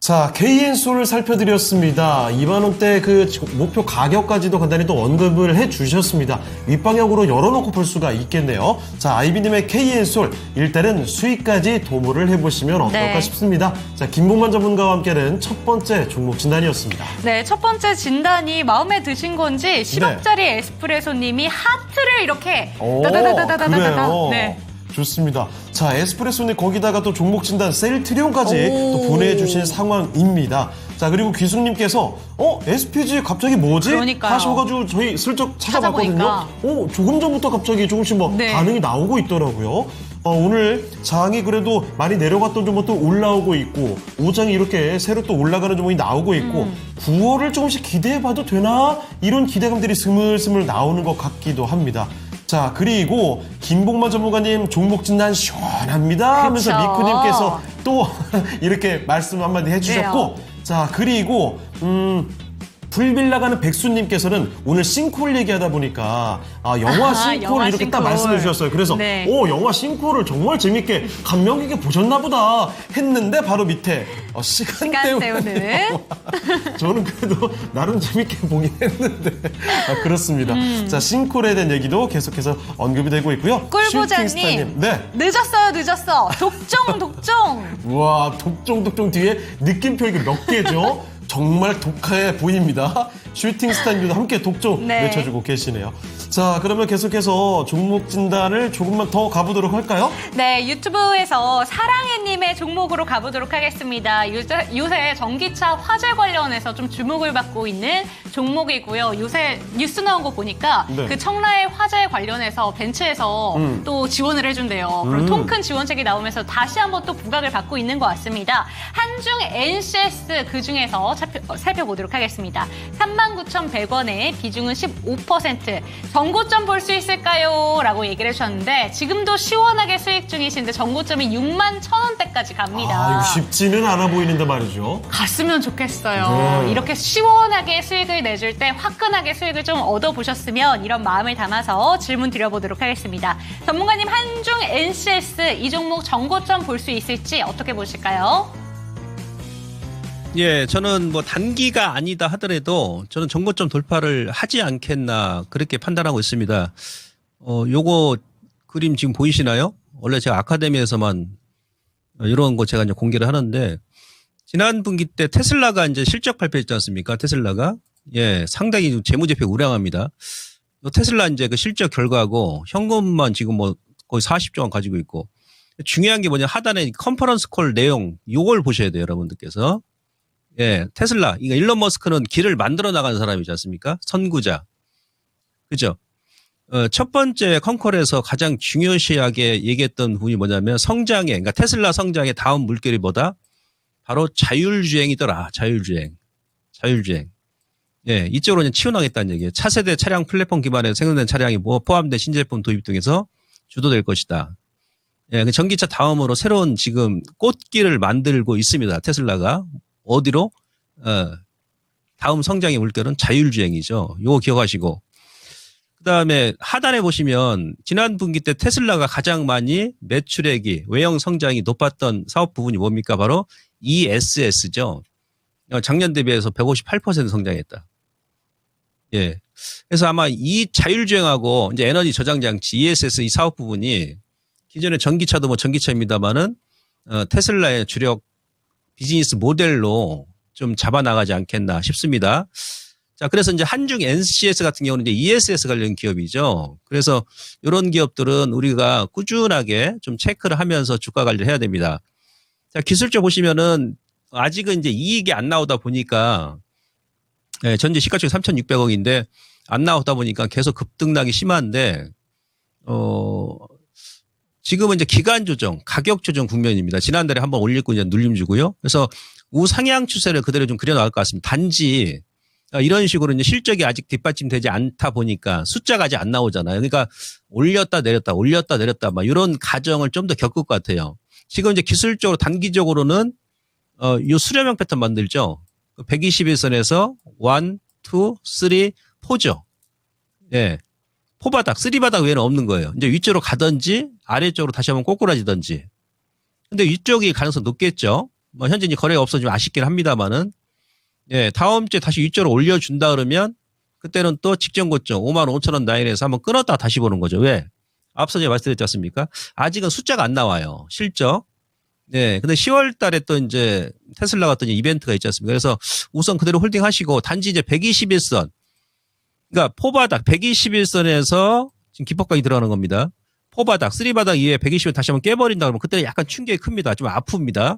자, KN솔을 살펴드렸습니다. 2만 원대 그 목표 가격까지도 간단히 또 언급을 해주셨습니다. 윗방향으로 열어놓고 볼 수가 있겠네요. 자, 아이비님의 KN솔 일단은 수익까지 도모를 해보시면 어떨까 네. 싶습니다. 자, 김봉만 전문가와 함께하는 첫 번째 종목 진단이었습니다. 네, 첫 번째 진단이 마음에 드신 건지 10억짜리 에스프레소님이 하트를 이렇게 다다다다다다다다. 그래요. 네. 좋습니다. 자, 에스프레소님 거기다가 또 종목 진단 셀 트리온까지 또 보내주신 상황입니다. 자, 그리고 귀숙님께서 SPG 갑자기 뭐지? 그러니까요. 하셔가지고 저희 슬쩍 찾아봤거든요. 찾아보니까. 조금 전부터 갑자기 조금씩 네. 반응이 나오고 있더라고요. 오늘 장이 그래도 많이 내려갔던 종목도 올라오고 있고 오장이 이렇게 새로 또 올라가는 종목이 나오고 있고 9월을 조금씩 기대해봐도 되나? 이런 기대감들이 스물스물 나오는 것 같기도 합니다. 자, 그리고 김봉만 전문가님 종목 진단 시원합니다 하면서 그쵸. 미쿠님께서 또 이렇게 말씀 한마디 해주셨고, 자, 그리고 불빌라가는 백수님께서는 오늘 싱크홀 얘기하다 보니까 영화 싱크홀 영화 이렇게 딱 싱크홀. 말씀해 주셨어요. 그래서 네. 영화 싱크홀을 정말 재밌게 감명 깊게 보셨나 보다 했는데 바로 밑에 시간 때우는 저는 그래도 나름 재밌게 보긴 했는데 그렇습니다. 자, 싱크홀에 대한 얘기도 계속해서 언급이 되고 있고요. 꿀보자님, 슈팅스타님. 네. 늦었어. 독종. 우와, 독종 뒤에 느낌표 이게 몇 개죠? 정말 독해 보입니다. 슈팅스타님도 함께 독종 네. 외쳐주고 계시네요. 자, 그러면 계속해서 종목 진단을 조금만 더 가보도록 할까요? 네, 유튜브에서 사랑해님의 종목으로 가보도록 하겠습니다. 요새 전기차 화재 관련해서 좀 주목을 받고 있는 종목이고요. 요새 뉴스 나온 거 보니까 네. 그 청라의 화재 관련해서 벤츠에서 또 지원을 해준대요. 그리고 통큰 지원책이 나오면서 다시 한번 또 부각을 받고 있는 것 같습니다. 한중 NCS 그중에서 살펴보도록 하겠습니다. 39,100원에 비중은 15%. 전고점 볼 수 있을까요? 라고 얘기를 해주셨는데 지금도 시원하게 수익 중이신데 전고점이 61,000원대까지 갑니다. 이거 쉽지는 않아 보이는데 말이죠. 갔으면 좋겠어요. 네. 이렇게 시원하게 수익을 내줄 때 화끈하게 수익을 좀 얻어보셨으면 이런 마음을 담아서 질문 드려보도록 하겠습니다. 전문가님, 한중 NCS 이 종목 전고점 볼 수 있을지 어떻게 보실까요? 예, 저는 뭐 단기가 아니다 하더라도 저는 정고점 돌파를 하지 않겠나 그렇게 판단하고 있습니다. 요거 그림 지금 보이시나요? 원래 제가 아카데미에서만 이런 거 제가 이제 공개를 하는데 지난 분기 때 테슬라가 이제 실적 발표했지 않습니까? 테슬라가 예, 상당히 재무제표 우량합니다. 테슬라 이제 그 실적 결과하고 현금만 지금 뭐 거의 40조 원 가지고 있고 중요한 게 뭐냐 하단에 컨퍼런스 콜 내용 요걸 보셔야 돼요, 여러분들께서. 예, 테슬라. 그러니까 일론 머스크는 길을 만들어 나가는 사람이지 않습니까? 선구자. 그죠? 첫 번째 컨콜에서 가장 중요시하게 얘기했던 부분이 뭐냐면 성장에, 그러니까 테슬라 성장의 다음 물결이 뭐다? 바로 자율주행이더라. 자율주행. 예, 이쪽으로 이제 치워나겠다는 얘기예요. 차세대 차량 플랫폼 기반에 생성된 차량이 포함된 신제품 도입 등에서 주도될 것이다. 예, 그 전기차 다음으로 새로운 지금 꽃길을 만들고 있습니다. 테슬라가. 어디로? 다음 성장의 물결은 자율주행이죠. 요거 기억하시고. 그 다음에 하단에 보시면 지난 분기 때 테슬라가 가장 많이 매출액이 외형 성장이 높았던 사업 부분이 뭡니까? 바로 ESS죠. 작년 대비해서 158% 성장했다. 예. 그래서 아마 이 자율주행하고 이제 에너지 저장 장치 ESS 이 사업 부분이 기존의 전기차도 뭐 전기차입니다만은 테슬라의 주력 비즈니스 모델로 좀 잡아나가지 않겠나 싶습니다. 자, 그래서 이제 한중 NCS 같은 경우는 이제 ESS 관련 기업이죠. 그래서 이런 기업들은 우리가 꾸준하게 좀 체크를 하면서 주가 관리를 해야 됩니다. 자, 기술적 보시면은 아직은 이제 이익이 안 나오다 보니까 예, 전체 시가총액 3,600억인데 안 나오다 보니까 계속 급등락이 심한데 지금은 이제 기간 조정, 가격 조정 국면입니다. 지난달에 한번 올리고 이제 눌림 주고요. 그래서 우상향 추세를 그대로 좀 그려나갈 것 같습니다. 단지 이런 식으로 이제 실적이 아직 뒷받침되지 않다 보니까 숫자가 아직 안 나오잖아요. 그러니까 올렸다 내렸다 막 이런 가정을 좀 더 겪을 것 같아요. 지금 이제 기술적으로 단기적으로는 요 수렴형 패턴 만들죠. 121선에서 1, 2, 3, 4죠. 예. 포바닥, 3바닥 외에는 없는 거예요. 이제 위쪽으로 가든지 아래쪽으로 다시 한번 꼬꾸라지든지. 근데 위쪽이 가능성 높겠죠. 뭐 현재 이제 거래가 없어 좀 아쉽긴 합니다만은 예, 다음 주에 다시 윗조로 올려준다 그러면 그때는 또 직전 고점 55,000원 라인에서 한번 끊었다 다시 보는 거죠. 왜? 앞서 제가 말씀드렸지 않습니까? 아직은 숫자가 안 나와요. 실적. 네. 근데 10월 달에 또 이제 테슬라가 또 이벤트가 있지 않습니까? 그래서 우선 그대로 홀딩 하시고 단지 이제 121선. 그러니까 포바닥 121선에서 지금 기법각이 들어가는 겁니다. 포바닥, 3바닥 이후에 120을 다시 한번 깨버린다 그러면 그때 약간 충격이 큽니다. 좀 아픕니다.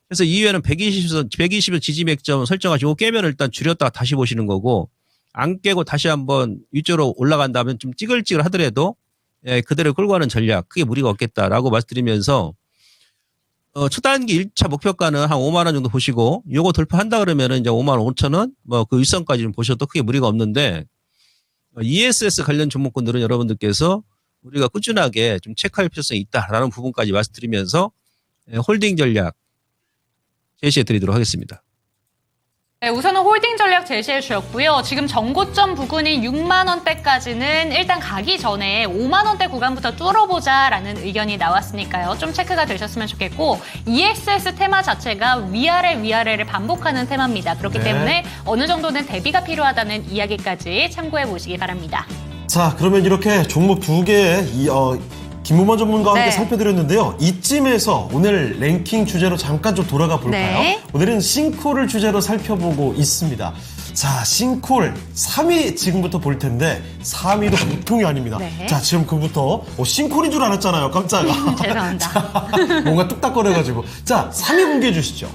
그래서 이후에는 120을 지지 맥점 설정하시고 깨면 일단 줄였다가 다시 보시는 거고 안 깨고 다시 한번 위쪽으로 올라간다면 좀 찌글찌글 하더라도 예, 그대로 끌고 가는 전략 크게 무리가 없겠다라고 말씀드리면서 초단기 1차 목표가는 한 5만 원 정도 보시고 요거 돌파한다 그러면은 이제 5만 5천 원 뭐 그 윗선까지 좀 보셔도 크게 무리가 없는데 ESS 관련 종목군들은 여러분들께서 우리가 꾸준하게 좀 체크할 필요성이 있다라는 부분까지 말씀드리면서 홀딩 전략 제시해 드리도록 하겠습니다. 네, 우선은 홀딩 전략 제시해 주셨고요. 지금 전고점 부근인 6만 원대까지는 일단 가기 전에 5만 원대 구간부터 뚫어보자라는 의견이 나왔으니까요. 좀 체크가 되셨으면 좋겠고 ESS 테마 자체가 위아래를 반복하는 테마입니다. 그렇기 네. 때문에 어느 정도는 대비가 필요하다는 이야기까지 참고해 보시기 바랍니다. 자, 그러면 이렇게 종목 두 개 김무만 전문가와 함께 네. 살펴드렸는데요. 이쯤에서 오늘 랭킹 주제로 잠깐 좀 돌아가 볼까요? 네. 오늘은 싱콜을 주제로 살펴보고 있습니다. 자, 싱콜 3위 지금부터 볼 텐데 3위도 보통이 아닙니다. 네. 자, 지금부터 싱콜인 줄 알았잖아요. 깜짝아. 죄송합니다. 뭔가 뚝딱거려가지고. 자, 3위 공개해 주시죠.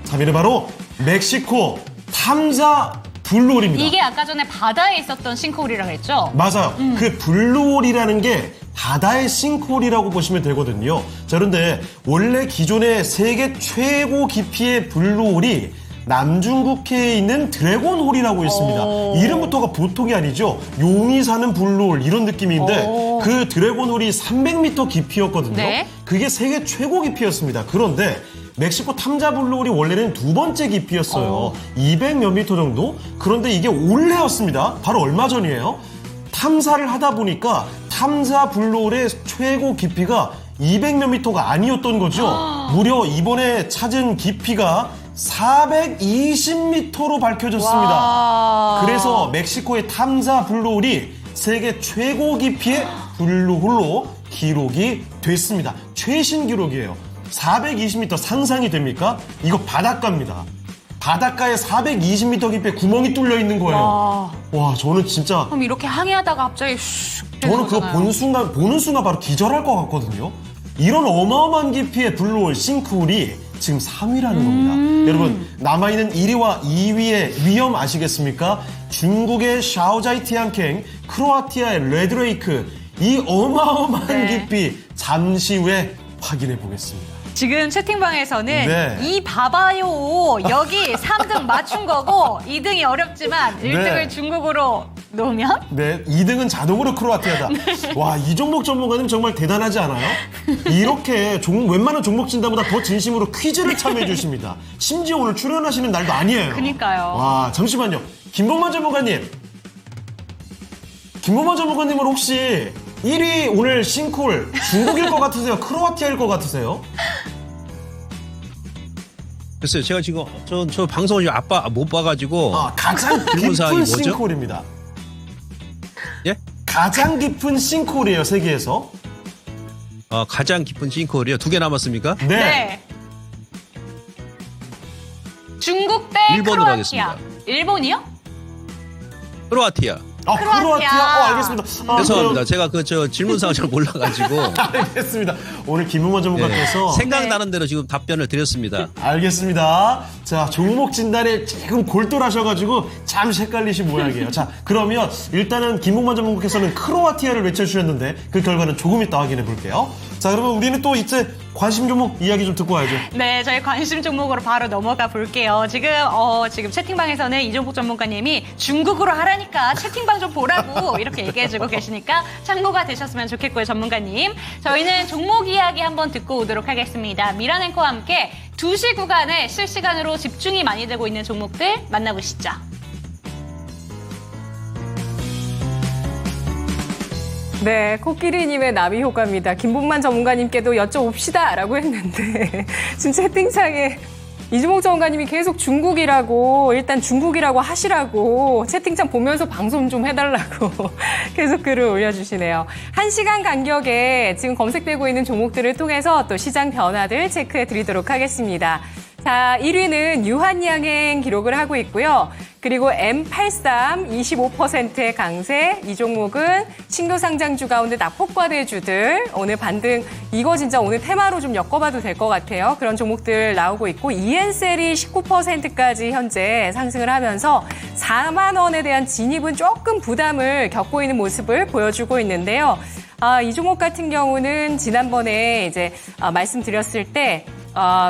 3위는 바로 멕시코 탐자 블루홀입니다. 이게 아까 전에 바다에 있었던 싱크홀이라고 했죠? 맞아요. 그 블루홀이라는 게 바다의 싱크홀이라고 보시면 되거든요. 자, 그런데 원래 기존의 세계 최고 깊이의 블루홀이 남중국해에 있는 드래곤홀이라고 있습니다. 이름부터가 보통이 아니죠. 용이 사는 블루홀 이런 느낌인데 그 드래곤홀이 300m 깊이였거든요. 네. 그게 세계 최고 깊이였습니다. 그런데 멕시코 탐자 블루홀이 원래는 두 번째 깊이였어요. 200몇 미터 정도? 그런데 이게 올해였습니다. 바로 얼마 전이에요. 탐사를 하다 보니까 탐사 블루홀의 최고 깊이가 200몇 미터가 아니었던 거죠. 무려 이번에 찾은 깊이가 420m로 밝혀졌습니다. 와. 그래서 멕시코의 탐사 블루홀이 세계 최고 깊이의 블루홀로 기록이 됐습니다. 최신 기록이에요. 420m 상상이 됩니까? 이거 바닷가입니다. 바닷가에 420m 깊이에 구멍이 뚫려 있는 거예요. 와, 저는 진짜 그럼 이렇게 항해하다가 갑자기 슉 저는 그거 보는 순간 바로 기절할 것 같거든요. 이런 어마어마한 깊이의 블루홀 싱크홀이 지금 3위라는 겁니다. 여러분, 남아있는 1위와 2위의 위험 아시겠습니까? 중국의 샤오자이티안캥, 크로아티아의 레드레이크, 이 어마어마한 네. 깊이 잠시 후에 확인해 보겠습니다. 지금 채팅방에서는 네. 이 봐봐요. 여기 3등 맞춘 거고 2등이 어렵지만 1등을 네. 중국으로 놓으면? 네, 2등은 자동으로 크로아티아다. 와, 이 종목 전문가님 정말 대단하지 않아요? 이렇게 웬만한 종목 진단보다 더 진심으로 퀴즈를 참여해 주십니다. 심지어 오늘 출연하시는 날도 아니에요. 그니까요. 와, 잠시만요. 김봉만 전문가님. 김봉만 전문가님은 혹시 1위 오늘 싱콜 중국일 것 같으세요? 크로아티아일 것 같으세요? 글쎄요, 제가 지금 저 방송을 지금 못 봐가지고 가장 질문사항이 깊은 뭐죠? 싱콜입니다. 예? 가장 깊은 싱콜이에요, 세계에서. 가장 깊은 싱크홀이요. 2개 남았습니까? 네. 네. 중국 대 일본으로 크로아티아. 하겠습니다. 일본이요? 크로아티아. 크로아티아. 알겠습니다. 죄송합니다. 제가 저 질문사항을 잘 몰라가지고 알겠습니다. 오늘 김웅원 전문가께서 생각나는 대로 지금 답변을 드렸습니다. 알겠습니다. 자, 종목 진단에 지금 골똘하셔가지고 잠시 헷갈리신 모양이에요. 자, 그러면 일단은 김웅만 전문가께서는 크로아티아를 외쳐주셨는데 그 결과는 조금 이따 확인해 볼게요. 자, 그러면 우리는 또 이제 관심 종목 이야기 좀 듣고 와야죠. 네, 저희 관심 종목으로 바로 넘어가 볼게요. 지금 채팅방에서는 이종국 전문가님이 중국으로 하라니까 채팅방 좀 보라고 이렇게 얘기해주고 계시니까 참고가 되셨으면 좋겠고요, 전문가님. 저희는 종목 이야기 한번 듣고 오도록 하겠습니다. 미라앵커와 함께 2시 구간에 실시간으로 집중이 많이 되고 있는 종목들 만나보시죠. 네, 코끼리님의 나비 효과입니다. 김봉만 전문가님께도 여쭤봅시다라고 했는데 지금 채팅창에 이주목 전문가님이 계속 중국이라고 일단 중국이라고 하시라고 채팅창 보면서 방송 좀 해달라고 계속 글을 올려주시네요. 1시간 간격에 지금 검색되고 있는 종목들을 통해서 또 시장 변화들 체크해 드리도록 하겠습니다. 자, 1위는 유한양행 기록을 하고 있고요. 그리고 M83 25%의 강세, 이 종목은 신규 상장주 가운데 낙폭과대주들 오늘 반등 이거 진짜 오늘 테마로 좀 엮어봐도 될 것 같아요. 그런 종목들 나오고 있고 ENCL이 19%까지 현재 상승을 하면서 4만 원에 대한 진입은 조금 부담을 겪고 있는 모습을 보여주고 있는데요. 이 종목 같은 경우는 지난번에 이제 말씀드렸을 때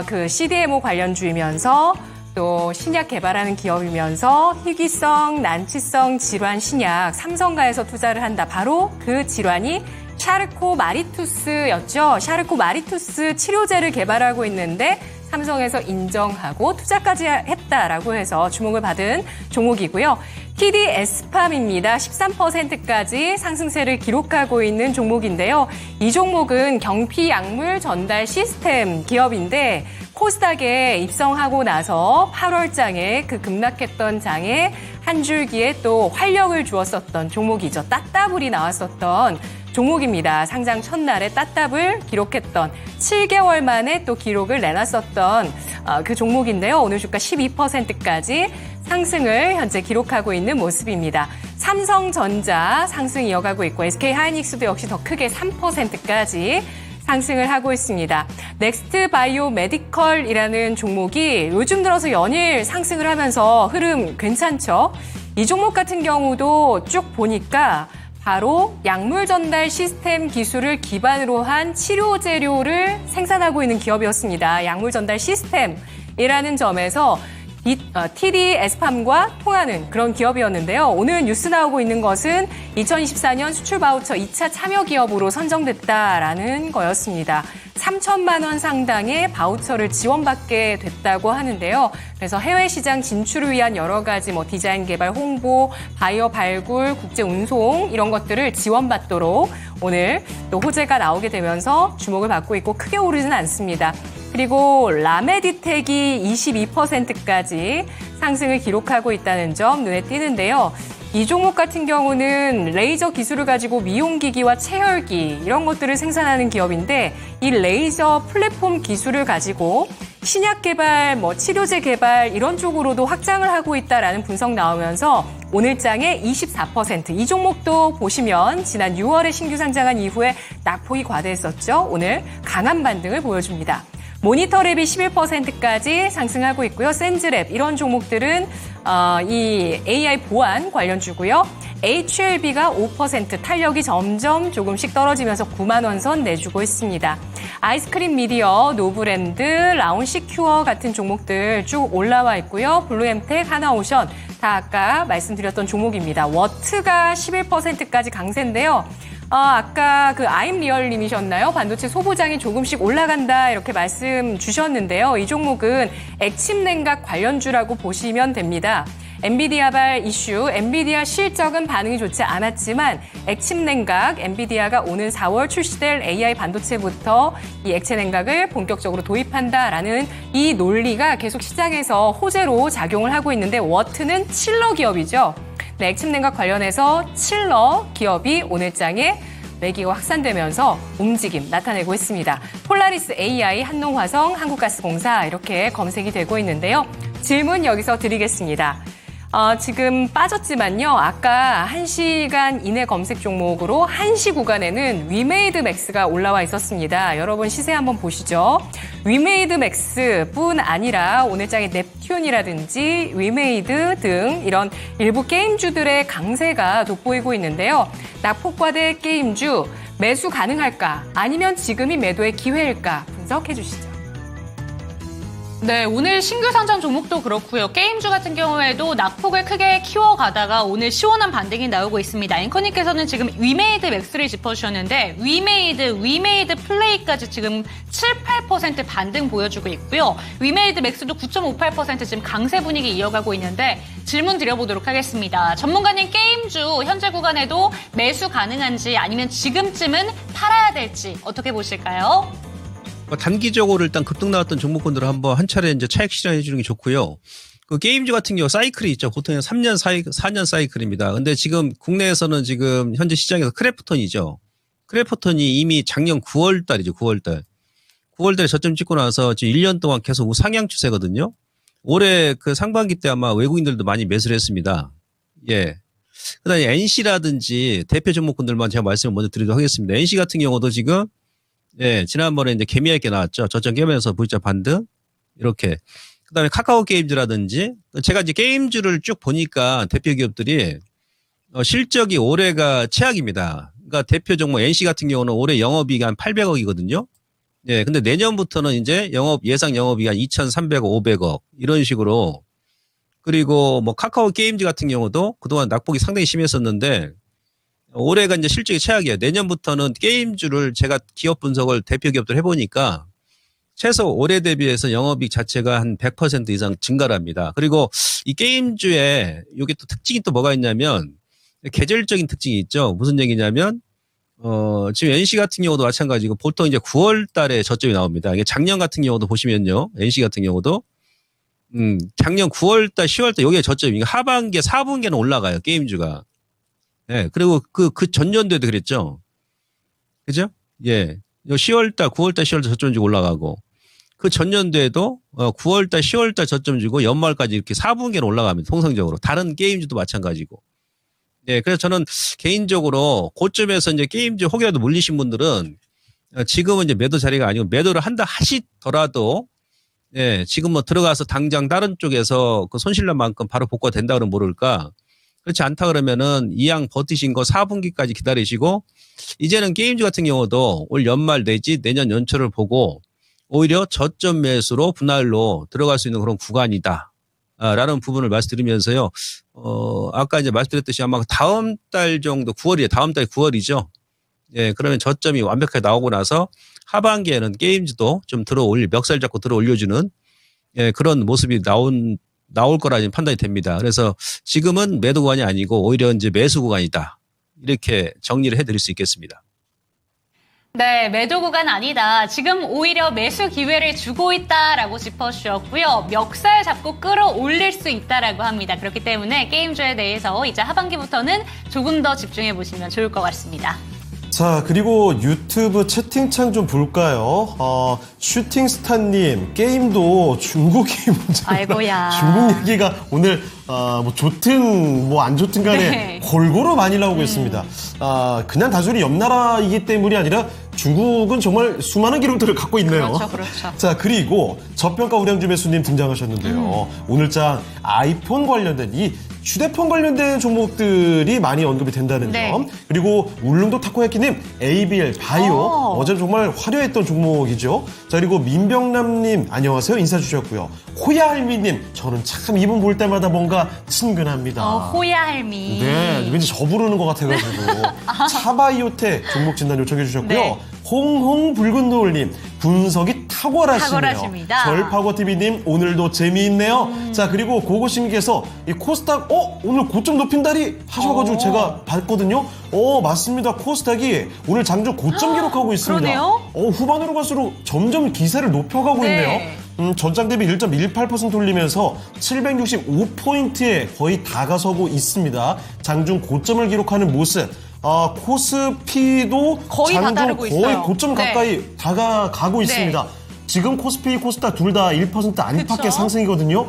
그 CDMO 관련주이면서 또 신약 개발하는 기업이면서 희귀성, 난치성 질환 신약 삼성가에서 투자를 한다. 바로 그 질환이 샤르코 마리투스였죠. 샤르코 마리투스 치료제를 개발하고 있는데 삼성에서 인정하고 투자까지 했다라고 해서 주목을 받은 종목이고요. TDS팜입니다. 13%까지 상승세를 기록하고 있는 종목인데요. 이 종목은 경피 약물 전달 시스템 기업인데 코스닥에 입성하고 나서 8월장에 그 급락했던 장에 한 줄기에 또 활력을 주었었던 종목이죠. 따따블이 나왔었던 종목입니다. 상장 첫날에 따따블 기록했던 7개월 만에 또 기록을 내놨었던 그 종목인데요. 오늘 주가 12%까지 상승을 현재 기록하고 있는 모습입니다. 삼성전자 상승 이어가고 있고 SK하이닉스도 역시 더 크게 3%까지 상승을 하고 있습니다. 넥스트 바이오 메디컬이라는 종목이 요즘 들어서 연일 상승을 하면서 흐름 괜찮죠? 이 종목 같은 경우도 쭉 보니까 바로 약물 전달 시스템 기술을 기반으로 한 치료 재료를 생산하고 있는 기업이었습니다. 약물 전달 시스템이라는 점에서 TDS팜과 통하는 그런 기업이었는데요. 오늘 뉴스 나오고 있는 것은 2024년 수출 바우처 2차 참여 기업으로 선정됐다라는 거였습니다. 3천만 원 상당의 바우처를 지원받게 됐다고 하는데요. 그래서 해외 시장 진출을 위한 여러 가지 디자인 개발, 홍보, 바이오 발굴, 국제 운송 이런 것들을 지원받도록 오늘 또 호재가 나오게 되면서 주목을 받고 있고 크게 오르지는 않습니다. 그리고 라메디텍이 22%까지 상승을 기록하고 있다는 점 눈에 띄는데요. 이 종목 같은 경우는 레이저 기술을 가지고 미용기기와 체열기 이런 것들을 생산하는 기업인데 이 레이저 플랫폼 기술을 가지고 신약 개발, 치료제 개발 이런 쪽으로도 확장을 하고 있다라는 분석 나오면서 오늘장에 24%. 이 종목도 보시면 지난 6월에 신규 상장한 이후에 낙폭이 과대했었죠. 오늘 강한 반등을 보여줍니다. 모니터랩이 11%까지 상승하고 있고요. 센즈랩 이런 종목들은 이 AI 보안 관련주고요. HLB가 5% 탄력이 점점 조금씩 떨어지면서 9만 원 선 내주고 있습니다. 아이스크림 미디어, 노브랜드, 라운시큐어 같은 종목들 쭉 올라와 있고요. 블루엠텍, 하나오션 다 아까 말씀드렸던 종목입니다. 워트가 11%까지 강세인데요. 아까 그 아임리얼님이셨나요? 반도체 소보장이 조금씩 올라간다 이렇게 말씀 주셨는데요. 이 종목은 액침 냉각 관련주라고 보시면 됩니다. 엔비디아발 이슈, 엔비디아 실적은 반응이 좋지 않았지만 액침 냉각, 엔비디아가 오는 4월 출시될 AI 반도체부터 이 액체 냉각을 본격적으로 도입한다라는 이 논리가 계속 시장에서 호재로 작용을 하고 있는데 워트는 칠러 기업이죠. 네, 액침 냉각 관련해서 칠러 기업이 오늘장에 매기가 확산되면서 움직임 나타내고 있습니다. 폴라리스 AI, 한농화성, 한국가스공사 이렇게 검색이 되고 있는데요. 질문 여기서 드리겠습니다. 지금 빠졌지만요. 아까 1시간 이내 검색 종목으로 1시 구간에는 위메이드 맥스가 올라와 있었습니다. 여러분 시세 한번 보시죠. 위메이드 맥스뿐 아니라 오늘장의 넵튠이라든지 위메이드 등 이런 일부 게임주들의 강세가 돋보이고 있는데요. 낙폭과대 게임주 매수 가능할까? 아니면 지금이 매도의 기회일까? 분석해 주시죠. 네, 오늘 신규 상장 종목도 그렇고요. 게임주 같은 경우에도 낙폭을 크게 키워가다가 오늘 시원한 반등이 나오고 있습니다. 앵커님께서는 지금 위메이드 맥스를 짚어주셨는데 위메이드 플레이까지 지금 7, 8% 반등 보여주고 있고요. 위메이드 맥스도 9.58% 지금 강세 분위기 이어가고 있는데 질문 드려보도록 하겠습니다. 전문가님 게임주 현재 구간에도 매수 가능한지 아니면 지금쯤은 팔아야 될지 어떻게 보실까요? 단기적으로 일단 급등 나왔던 종목군들을 한번 한 차례 이제 차익 실현해 주는 게 좋고요. 그 게임주 같은 경우 사이클이 있죠. 보통 3년 4년 사이클입니다. 근데 지금 국내에서는 지금 현재 시장에서 크래프톤이죠. 크래프톤이 이미 작년 9월 달이죠. 9월 달. 9월 달에 저점 찍고 나서 지금 1년 동안 계속 상향 추세거든요. 올해 그 상반기 때 아마 외국인들도 많이 매수를 했습니다. 예. 그 다음에 NC라든지 대표 종목군들만 제가 말씀을 먼저 드리도록 하겠습니다. NC 같은 경우도 지금 예, 지난번에 이제 개미얇게 나왔죠. 저점 깨면서 V자 반등. 이렇게. 그 다음에 카카오 게임즈라든지 제가 이제 게임즈를 쭉 보니까 대표 기업들이 실적이 올해가 최악입니다. 그러니까 대표 종목 NC 같은 경우는 올해 영업이익이 한 800억이거든요. 예, 근데 내년부터는 이제 예상 영업이익이 한 2,300억, 500억 이런 식으로 그리고 뭐 카카오 게임즈 같은 경우도 그동안 낙폭이 상당히 심했었는데 올해가 이제 실적이 최악이에요. 내년부터는 게임주를 제가 기업 분석을 대표 기업들 해보니까 최소 올해 대비해서 영업이익 자체가 한 100% 이상 증가를 합니다. 그리고 이 게임주에 이게 또 특징이 또 뭐가 있냐면 계절적인 특징이 있죠. 무슨 얘기냐면 지금 NC 같은 경우도 마찬가지고 보통 이제 9월 달에 저점이 나옵니다. 이게 작년 같은 경우도 보시면요. NC 같은 경우도 작년 9월 달, 10월 달 여기에 저점이 하반기에 4분기에는 올라가요. 게임주가. 예, 그리고 그 전년도에도 그랬죠. 그죠? 예. 10월달, 9월달, 10월달 저점 주고 올라가고, 그 전년도에도 9월달, 10월달 저점 주고 연말까지 이렇게 4분기는 올라갑니다. 통상적으로. 다른 게임주도 마찬가지고. 예, 그래서 저는 개인적으로 고점에서 이제 게임주 혹이라도 물리신 분들은 지금은 이제 매도 자리가 아니고 매도를 한다 하시더라도 예, 지금 뭐 들어가서 당장 다른 쪽에서 그 손실난 만큼 바로 복구가 된다 그러면 모를까. 그렇지 않다 그러면은 이양 버티신 거 4분기까지 기다리시고 이제는 게임주 같은 경우도 올 연말 내지 내년 연초를 보고 오히려 저점 매수로 분할로 들어갈 수 있는 그런 구간이다. 라는 부분을 말씀드리면서요. 아까 이제 말씀드렸듯이 아마 다음 달 정도 9월이에요. 다음 달 9월이죠. 예, 그러면 저점이 완벽하게 나오고 나서 하반기에는 게임주도 좀 멱살 잡고 들어 올려주는 예, 그런 모습이 나올 거라 지금 판단이 됩니다. 그래서 지금은 매도 구간이 아니고 오히려 이제 매수 구간이다. 이렇게 정리를 해드릴 수 있겠습니다. 네, 매도 구간 아니다. 지금 오히려 매수 기회를 주고 있다라고 짚어주셨고요. 멱살 잡고 끌어올릴 수 있다라고 합니다. 그렇기 때문에 게임주에 대해서 이제 하반기부터는 조금 더 집중해 보시면 좋을 것 같습니다. 자, 그리고 유튜브 채팅창 좀 볼까요? 슈팅스타님, 게임도 중국이 문제다. 아이고야. 중국 얘기가 오늘, 뭐, 좋든, 뭐, 안 좋든 간에 네. 골고루 많이 나오고 있습니다. 그냥 단순히 옆 나라이기 때문이 아니라 중국은 정말 수많은 기록들을 갖고 있네요. 그렇죠, 그렇죠. 자, 그리고 저평가 우량주 매수님 등장하셨는데요. 오늘장 아이폰 관련된 이 휴대폰 관련된 종목들이 많이 언급이 된다는 네. 점. 그리고 울릉도 타코야키님 ABL 바이오 어제 정말 화려했던 종목이죠. 자, 그리고 민병남님 안녕하세요 인사 주셨고요. 호야할미님 저는 참 이분 볼 때마다 뭔가 친근합니다. 호야할미. 네, 왠지 저 부르는 것 같아가지고 차바이오텍 종목 진단 요청해 주셨고요. 네. 홍홍 붉은 노을님 분석이 탁월하시네요. 탁월하십니다. 절파고TV님 오늘도 재미있네요. 자, 그리고 고고심께서 이 코스닥 오늘 고점 높인 달이 하셔가지고 제가 봤거든요. 맞습니다. 코스닥이 오늘 장중 고점 기록하고 있습니다. 그러네요. 후반으로 갈수록 점점 기세를 높여가고 네. 있네요. 전장 대비 1.18% 올리면서 765포인트에 거의 다가서고 있습니다. 장중 고점을 기록하는 모습. 코스피도 거의 장중 다다르고 거의 있어요. 고점 네. 가까이 다가가고 있습니다. 지금 코스피, 코스닥 둘 다 1% 안팎의 그쵸? 상승이거든요.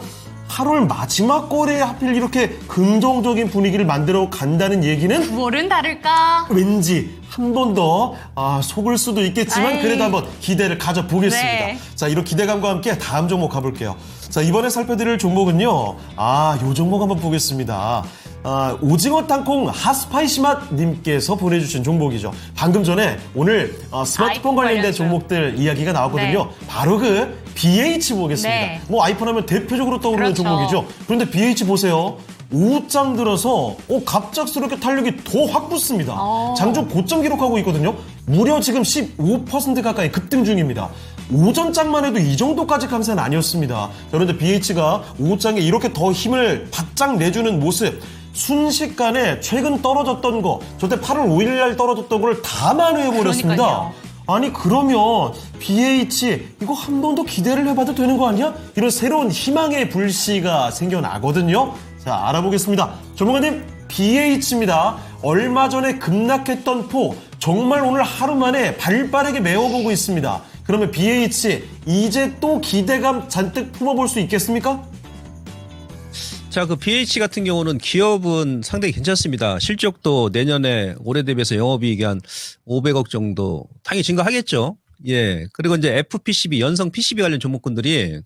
8월 마지막 거래에 하필 이렇게 긍정적인 분위기를 만들어 간다는 얘기는 9월은 다를까? 왠지 한 번 더 속을 수도 있겠지만 아이. 그래도 한번 기대를 가져보겠습니다. 네. 자, 이런 기대감과 함께 다음 종목 가볼게요. 자, 이번에 살펴드릴 종목은요. 요 종목 한번 보겠습니다. 오징어 땅콩 핫스파이시맛 님께서 보내주신 종목이죠. 방금 전에 오늘 스마트폰 아이폰 관련된 관련주. 종목들 이야기가 나왔거든요. 네. 바로 그 BH 보겠습니다. 네. 뭐 아이폰 하면 대표적으로 떠오르는 그렇죠. 종목이죠. 그런데 BH 보세요. 5장 들어서 갑작스럽게 탄력이 더 확 붙습니다. 장중 고점 기록하고 있거든요. 무려 지금 15% 가까이 급등 중입니다. 오전장만 해도 이 정도까지 강세는 아니었습니다. 그런데 BH가 오후장에 이렇게 더 힘을 바짝 내주는 모습, 순식간에 최근 떨어졌던 거, 저때 8월 5일 날 떨어졌던 걸 다 만회해버렸습니다. 그러니까요. 아니 그러면 BH 이거 한 번 더 기대를 해봐도 되는 거 아니야? 이런 새로운 희망의 불씨가 생겨나거든요. 자, 알아보겠습니다. 전문가님, BH입니다. 얼마 전에 급락했던 폭, 정말 오늘 하루 만에 발빠르게 메워보고 있습니다. 그러면 BH, 이제 또 기대감 잔뜩 품어볼 수 있겠습니까? 자, 그 BH 같은 경우는 기업은 상당히 괜찮습니다. 실적도 내년에 올해 대비해서 영업이익이 한 500억 정도 당연히 증가하겠죠. 예. 그리고 이제 FPCB, 연성 PCB 관련 종목군들이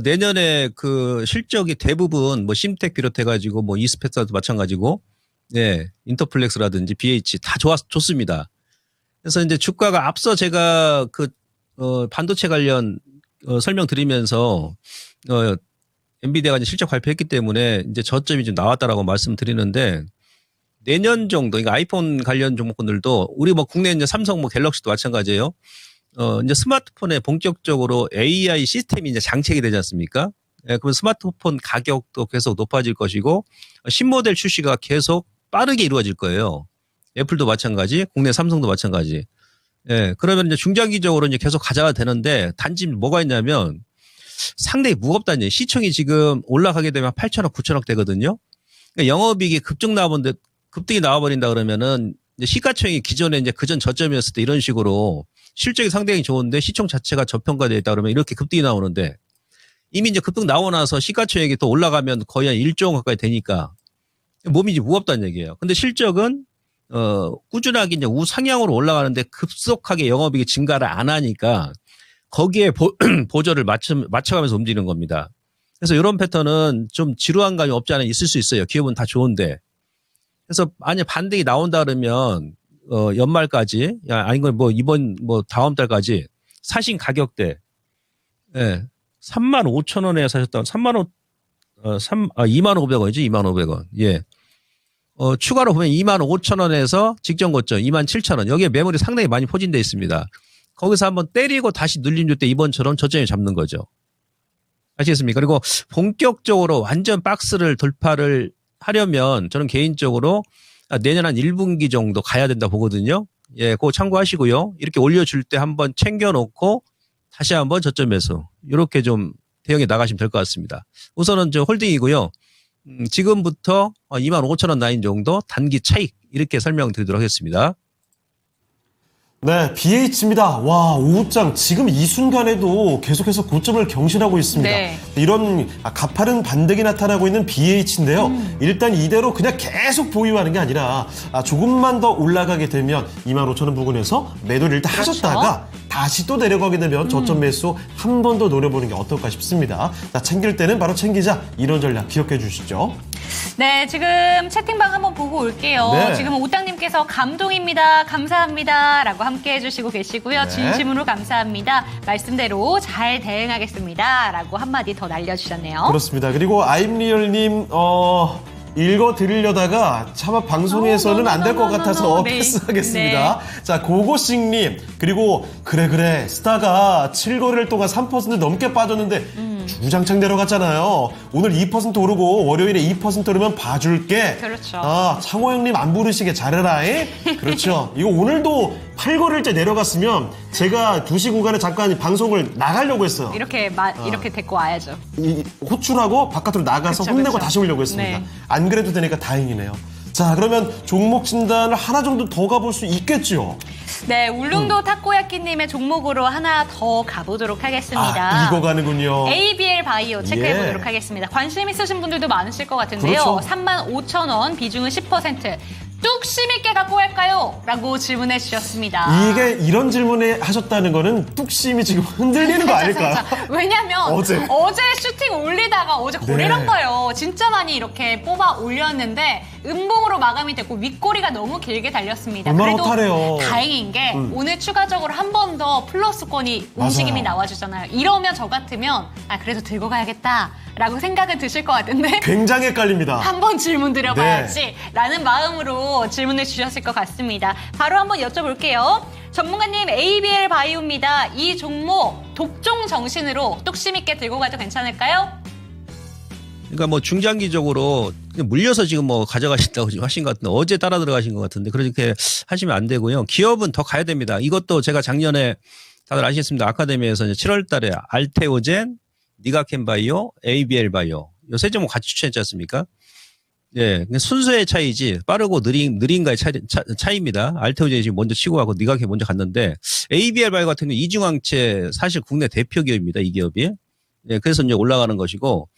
내년에 그 실적이 대부분 뭐 심텍 비롯해가지고 뭐 이스페트도 마찬가지고, 예, 인터플렉스라든지 BH 다 좋습니다. 그래서 이제 주가가 앞서 제가 반도체 관련 설명드리면서 엔비디아가 이제 실적 발표했기 때문에 이제 저점이 좀 나왔다라고 말씀드리는데, 내년 정도, 그러니까 아이폰 관련 종목군들도 우리 뭐 국내 이제 삼성 뭐 갤럭시도 마찬가지예요. 이제 스마트폰에 본격적으로 AI 시스템이 이제 장착이 되지 않습니까? 예, 그러면 스마트폰 가격도 계속 높아질 것이고, 신모델 출시가 계속 빠르게 이루어질 거예요. 애플도 마찬가지, 국내 삼성도 마찬가지. 예, 그러면 이제 중장기적으로 이제 계속 가져가 되는데, 단지 뭐가 있냐면 상당히 무겁다는 얘기. 시총이 지금 올라가게 되면 8천억, 9천억 되거든요. 그러니까 영업이익이 급등이 나와버린다 그러면은 이제 시가총액이 기존에 이제 그전 저점이었을 때 이런 식으로 실적이 상당히 좋은데 시총 자체가 저평가되어 있다 그러면 이렇게 급등이 나오는데, 이미 이제 급등 나오고 나서 시가총액이 또 올라가면 거의 한 1조 원 가까이 되니까 몸이 이제 무겁다는 얘기예요. 근데 실적은 꾸준하게 이제 우상향으로 올라가는데 급속하게 영업이익이 증가를 안 하니까 거기에 보조를 맞춰가면서 움직이는 겁니다. 그래서 이런 패턴은 좀 지루한 감이 없지 않아 있을 수 있어요. 기업은 다 좋은데. 그래서 만약 반등이 나온다 그러면 연말까지, 아니면 뭐 이번 뭐 다음 달까지 사신 가격대, 예, 35,000원에 사셨다면 25,500원이죠. 25,500원. 예. 추가로 보면 25,000원에서 직전 고점 27,000원. 여기에 매물이 상당히 많이 포진되어 있습니다. 거기서 한번 때리고 다시 눌림 줄 때 이번처럼 저점에 잡는 거죠. 아시겠습니까? 그리고 본격적으로 완전 박스를 돌파를 하려면 저는 개인적으로 내년 한 1분기 정도 가야 된다 보거든요. 예, 그거 참고하시고요. 이렇게 올려줄 때 한번 챙겨놓고 다시 한번 저점 매수. 이렇게 좀 대응해 나가시면 될 것 같습니다. 우선은 저 홀딩이고요. 지금부터 25,000원 라인 정도 단기 차익 이렇게 설명드리도록 하겠습니다. 네, BH입니다. 와, 오후장 지금 이 순간에도 계속해서 고점을 경신하고 있습니다. 네. 이런 가파른 반등이 나타나고 있는 BH인데요. 일단 이대로 그냥 계속 보유하는 게 아니라 조금만 더 올라가게 되면 25,000원 부근에서 매도를 일단 그렇죠. 하셨다가 다시 또 내려가게 되면 저점 매수 한 번 더 노려보는 게 어떨까 싶습니다. 자, 챙길 때는 바로 챙기자. 이런 전략 기억해 주시죠. 네, 지금 채팅방 한번 보고 올게요. 네. 지금 오땅님께서 감동입니다. 감사합니다. 라고 함께 해주시고 계시고요. 네. 진심으로 감사합니다. 말씀대로 잘 대응하겠습니다. 라고 한마디 더 날려주셨네요. 그렇습니다. 그리고 아임리얼님 읽어드리려다가 차마 방송에서는 안 될 것 같아서 네. 패스하겠습니다. 자, 고고싱님, 그리고 그래 스타가 7거래일 동안 3% 넘게 빠졌는데 주장창 내려갔잖아요. 오늘 2% 오르고 월요일에 2% 오르면 봐줄게. 그렇죠. 창호 형님 안 부르시게 잘해라. 그렇죠. 이거 오늘도 8거래일째 내려갔으면 제가 2시 구간에 잠깐 방송을 나가려고 했어요. 이렇게 데리고 와야죠. 호출하고 바깥으로 나가서 그쵸, 혼내고 그쵸. 다시 오려고 했습니다. 네. 안 그래도 되니까 다행이네요. 자, 그러면 종목 진단을 하나 정도 더 가볼 수 있겠죠? 네, 울릉도 타코야키님의 종목으로 하나 더 가보도록 하겠습니다. 이거 가는군요. ABL 바이오 체크해보도록 예. 하겠습니다. 관심 있으신 분들도 많으실 것 같은데요. 그렇죠. 35,000원, 비중은 10%. 뚝심 있게 갖고 갈까요? 라고 질문해 주셨습니다. 이게 이런 질문을 하셨다는 거는 뚝심이 지금 흔들리는 거 아닐까요? 왜냐면 어제. 슈팅 올리다가 어제 고리란 네. 거예요. 진짜 많이 이렇게 뽑아 올렸는데 음봉으로 마감이 됐고 윗꼬리가 너무 길게 달렸습니다. 얼마나 그래도 허탈해요. 다행인 게 오늘 추가적으로 한 번 더 플러스권이 움직임이 맞아요. 나와주잖아요. 이러면 저 같으면 그래도 들고 가야겠다라고 생각은 드실 것 같은데 굉장히 헷갈립니다. 한 번 질문 드려봐야지 네. 라는 마음으로 질문을 주셨을 것 같습니다. 바로 한번 여쭤볼게요. 전문가님, ABL 바이오입니다. 이 종목 독종 정신으로 뚝심 있게 들고 가도 괜찮을까요? 그러니까 뭐 중장기적으로 그냥 물려서 지금 뭐 가져가신다고 지금 하신 것 같은데 어제 따라 들어가신 것 같은데 그렇게 하시면 안 되고요. 기업은 더 가야 됩니다. 이것도 제가 작년에 다들 아시겠습니다. 아카데미에서 이제 7월 달에 알테오젠, 니가켄바이오, ABL 바이오 이 세 종목 같이 추천했지 않습니까? 예, 순서의 차이지 빠르고 느린가의 차이입니다. 알테오젠이 지금 먼저 치고 가고 니가켄 먼저 갔는데 ABL 바이오 같은 경우는 이중항체 사실 국내 대표 기업입니다. 이 기업이. 예, 그래서 이제 올라가는 것이고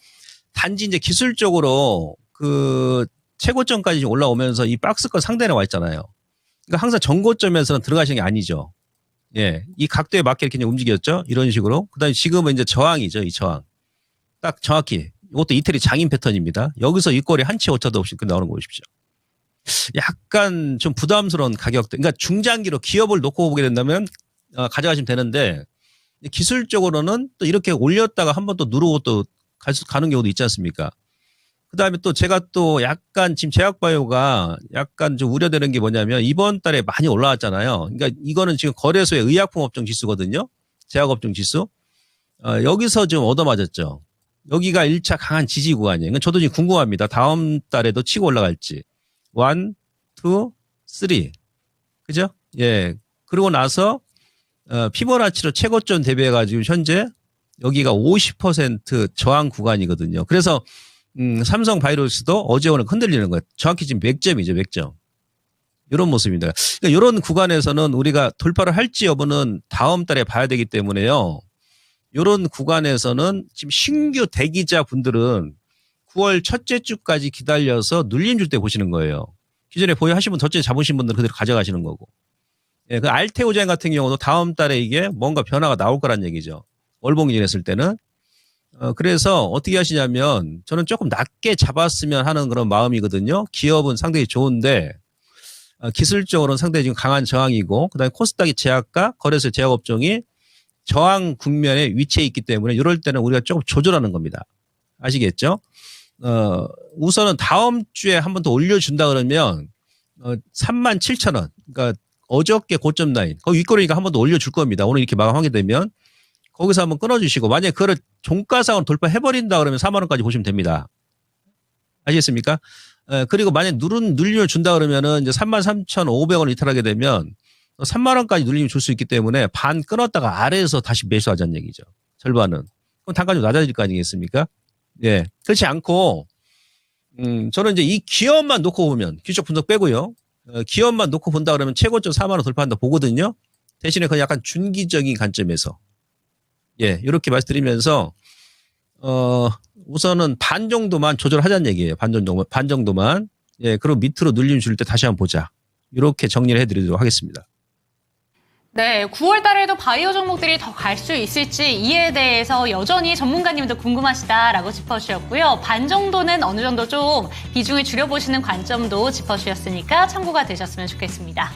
단지 이제 기술적으로 그 최고점까지 올라오면서 이 박스권 상단에 와 있잖아요. 그러니까 항상 정고점에서는 들어가시는 게 아니죠. 예. 이 각도에 맞게 이렇게 움직였죠. 이런 식으로. 그 다음에 지금은 이제 저항이죠. 이 저항. 딱 정확히. 이것도 이태리 장인 패턴입니다. 여기서 이 꼴이 한치 오차도 없이 나오는 거 보십시오. 약간 좀 부담스러운 가격대. 그러니까 중장기로 기업을 놓고 보게 된다면 가져가시면 되는데 기술적으로는 또 이렇게 올렸다가 한번 또 누르고 또 가는 경우도 있지 않습니까? 그 다음에 또 제가 또 약간 지금 제약바이오가 약간 좀 우려되는 게 뭐냐면 이번 달에 많이 올라왔잖아요. 그러니까 이거는 지금 거래소의 의약품업종 지수거든요. 제약업종 지수. 여기서 좀 얻어맞았죠. 여기가 1차 강한 지지 구간이에요. 그러니까 저도 지금 궁금합니다. 다음 달에도 치고 올라갈지. 1, 2, 3. 그죠? 예. 그러고 나서 피보나치로 최고점 대비해가지고 현재 여기가 50% 저항 구간이거든요. 그래서 삼성 바이오로직스도 어제 오늘 흔들리는 거예요. 정확히 지금 맥점이죠, 맥점. 이런 모습입니다. 그러니까 이런 구간에서는 우리가 돌파를 할지 여부는 다음 달에 봐야 되기 때문에요. 이런 구간에서는 지금 신규 대기자 분들은 9월 첫째 주까지 기다려서 눌림 줄 때 보시는 거예요. 기존에 보유하신 분 첫째 잡으신 분들은 그대로 가져가시는 거고. 예, 그 알테오젠 같은 경우도 다음 달에 이게 뭔가 변화가 나올 거란 얘기죠. 월봉일 했을 때는. 그래서 어떻게 하시냐면 저는 조금 낮게 잡았으면 하는 그런 마음이거든요. 기업은 상당히 좋은데 기술적으로는 상당히 지금 강한 저항이고 그다음에 코스닥이 제약과 거래소 제약업종이 저항 국면에 위치해 있기 때문에 이럴 때는 우리가 조금 조절하는 겁니다. 아시겠죠? 우선은 다음 주에 한 번 더 올려준다 그러면 37,000원. 그러니까 어저께 고점 라인. 거기 윗꼬리니까 한 번 더 올려줄 겁니다. 오늘 이렇게 마감하게 되면. 거기서 한번 끊어주시고 만약에 그걸 종가상으로 돌파해버린다 그러면 4만 원까지 보시면 됩니다. 아시겠습니까? 그리고 만약에 눌림을 준다 그러면은 이제 33,500원 이탈하게 되면 3만 원까지 눌림을 줄 수 있기 때문에 반 끊었다가 아래에서 다시 매수하자는 얘기죠. 절반은. 그럼 단가 좀 낮아질 거 아니겠습니까? 예. 그렇지 않고 저는 이제 이 기업만 놓고 보면 기술적 분석 빼고요. 기업만 놓고 본다 그러면 최고점 4만 원 돌파한다 보거든요. 대신에 그 약간 준기적인 관점에서. 예, 이렇게 말씀드리면서, 우선은 반 정도만 조절하자는 얘기예요. 반 정도만. 예, 그리고 밑으로 눌림 줄 때 다시 한번 보자. 이렇게 정리를 해드리도록 하겠습니다. 네, 9월 달에도 바이오 종목들이 더 갈 수 있을지 이에 대해서 여전히 전문가님도 궁금하시다라고 짚어주셨고요. 반 정도는 어느 정도 좀 비중을 줄여보시는 관점도 짚어주셨으니까 참고가 되셨으면 좋겠습니다.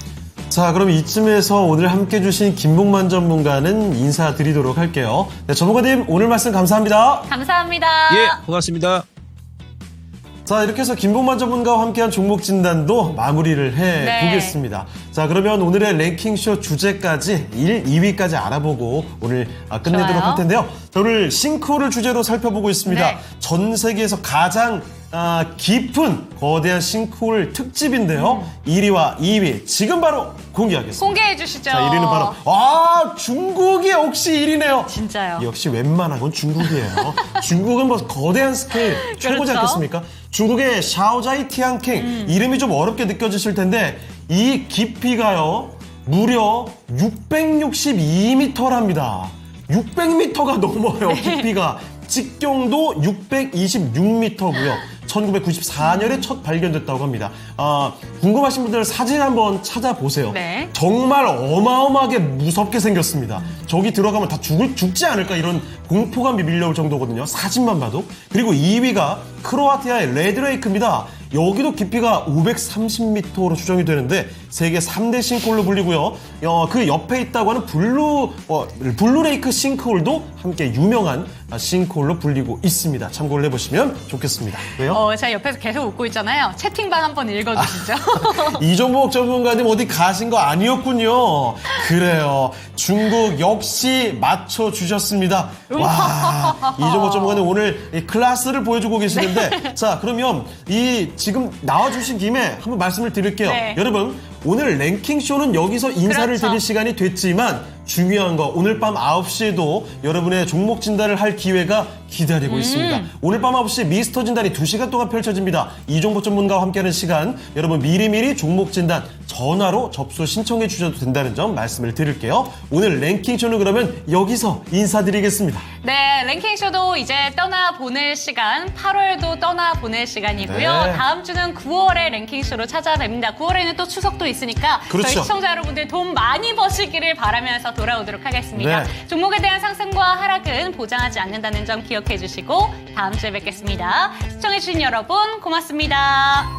자, 그럼 이쯤에서 오늘 함께 주신 김봉만 전문가는 인사드리도록 할게요. 네, 전문가님 오늘 말씀 감사합니다. 감사합니다. 예, 고맙습니다. 자, 이렇게 해서 김봉만 전문가와 함께한 종목 진단도 마무리를 해보겠습니다. 자, 그러면 오늘의 랭킹쇼 주제까지 1, 2위까지 알아보고 오늘 끝내도록 좋아요. 할 텐데요. 자, 오늘 싱크홀을 주제로 살펴보고 있습니다. 네. 전 세계에서 가장 깊은 거대한 싱크홀 특집인데요. 1위와 2위 지금 바로 공개하겠습니다. 공개해 주시죠. 자, 1위는 바로 중국이 혹시 1위네요. 진짜요. 역시 웬만한 건 중국이에요. 중국은 뭐 거대한 스케일 최고지 그렇죠. 않겠습니까? 중국의 샤오자이 티안킹 이름이 좀 어렵게 느껴지실 텐데 이 깊이가요 무려 662m랍니다. 600m가 넘어요. 깊이가. 직경도 626m고요. 1994년에 첫 발견됐다고 합니다. 궁금하신 분들 사진 한번 찾아보세요. 네. 정말 어마어마하게 무섭게 생겼습니다. 저기 들어가면 다 죽지 않을까 이런 공포감이 밀려올 정도거든요. 사진만 봐도. 그리고 2위가 크로아티아의 레드레이크입니다. 여기도 깊이가 530m로 추정이 되는데 세계 3대 싱크홀로 불리고요. 그 옆에 있다고 하는 블루레이크 싱크홀도 함께 유명한 싱크홀로 불리고 있습니다. 참고를 해보시면 좋겠습니다. 왜요? 제가 옆에서 계속 웃고 있잖아요. 채팅방 한번 읽어주시죠. 이종복 전문가님 어디 가신 거 아니었군요. 그래요. 중국 역시 맞춰주셨습니다. 와, 이종복 전문가님 오늘 이 클래스를 보여주고 계시는데 자, 그러면 지금 나와주신 김에 한번 말씀을 드릴게요. 네. 여러분, 오늘 랭킹쇼는 여기서 인사를 그렇죠. 드릴 시간이 됐지만 중요한 거 오늘 밤 9시에도 여러분의 종목 진단을 할 기회가 기다리고 있습니다. 오늘 밤 9시 미스터 진단이 2시간 동안 펼쳐집니다. 이종복 전문가와 함께하는 시간 여러분 미리미리 종목 진단 전화로 접수 신청해 주셔도 된다는 점 말씀을 드릴게요. 오늘 랭킹쇼는 그러면 여기서 인사드리겠습니다. 네, 랭킹쇼도 이제 떠나보낼 시간, 8월도 떠나보낼 시간이고요. 네. 다음 주는 9월에 랭킹쇼로 찾아뵙니다. 9월에는 또 추석도 있으니까 그렇죠. 저희 시청자 여러분들 돈 많이 버시기를 바라면서 돌아오도록 하겠습니다. 네. 종목에 대한 상승과 하락은 보장하지 않는다는 점 기억해 주시고 다음 주에 뵙겠습니다. 시청해주신 여러분 고맙습니다.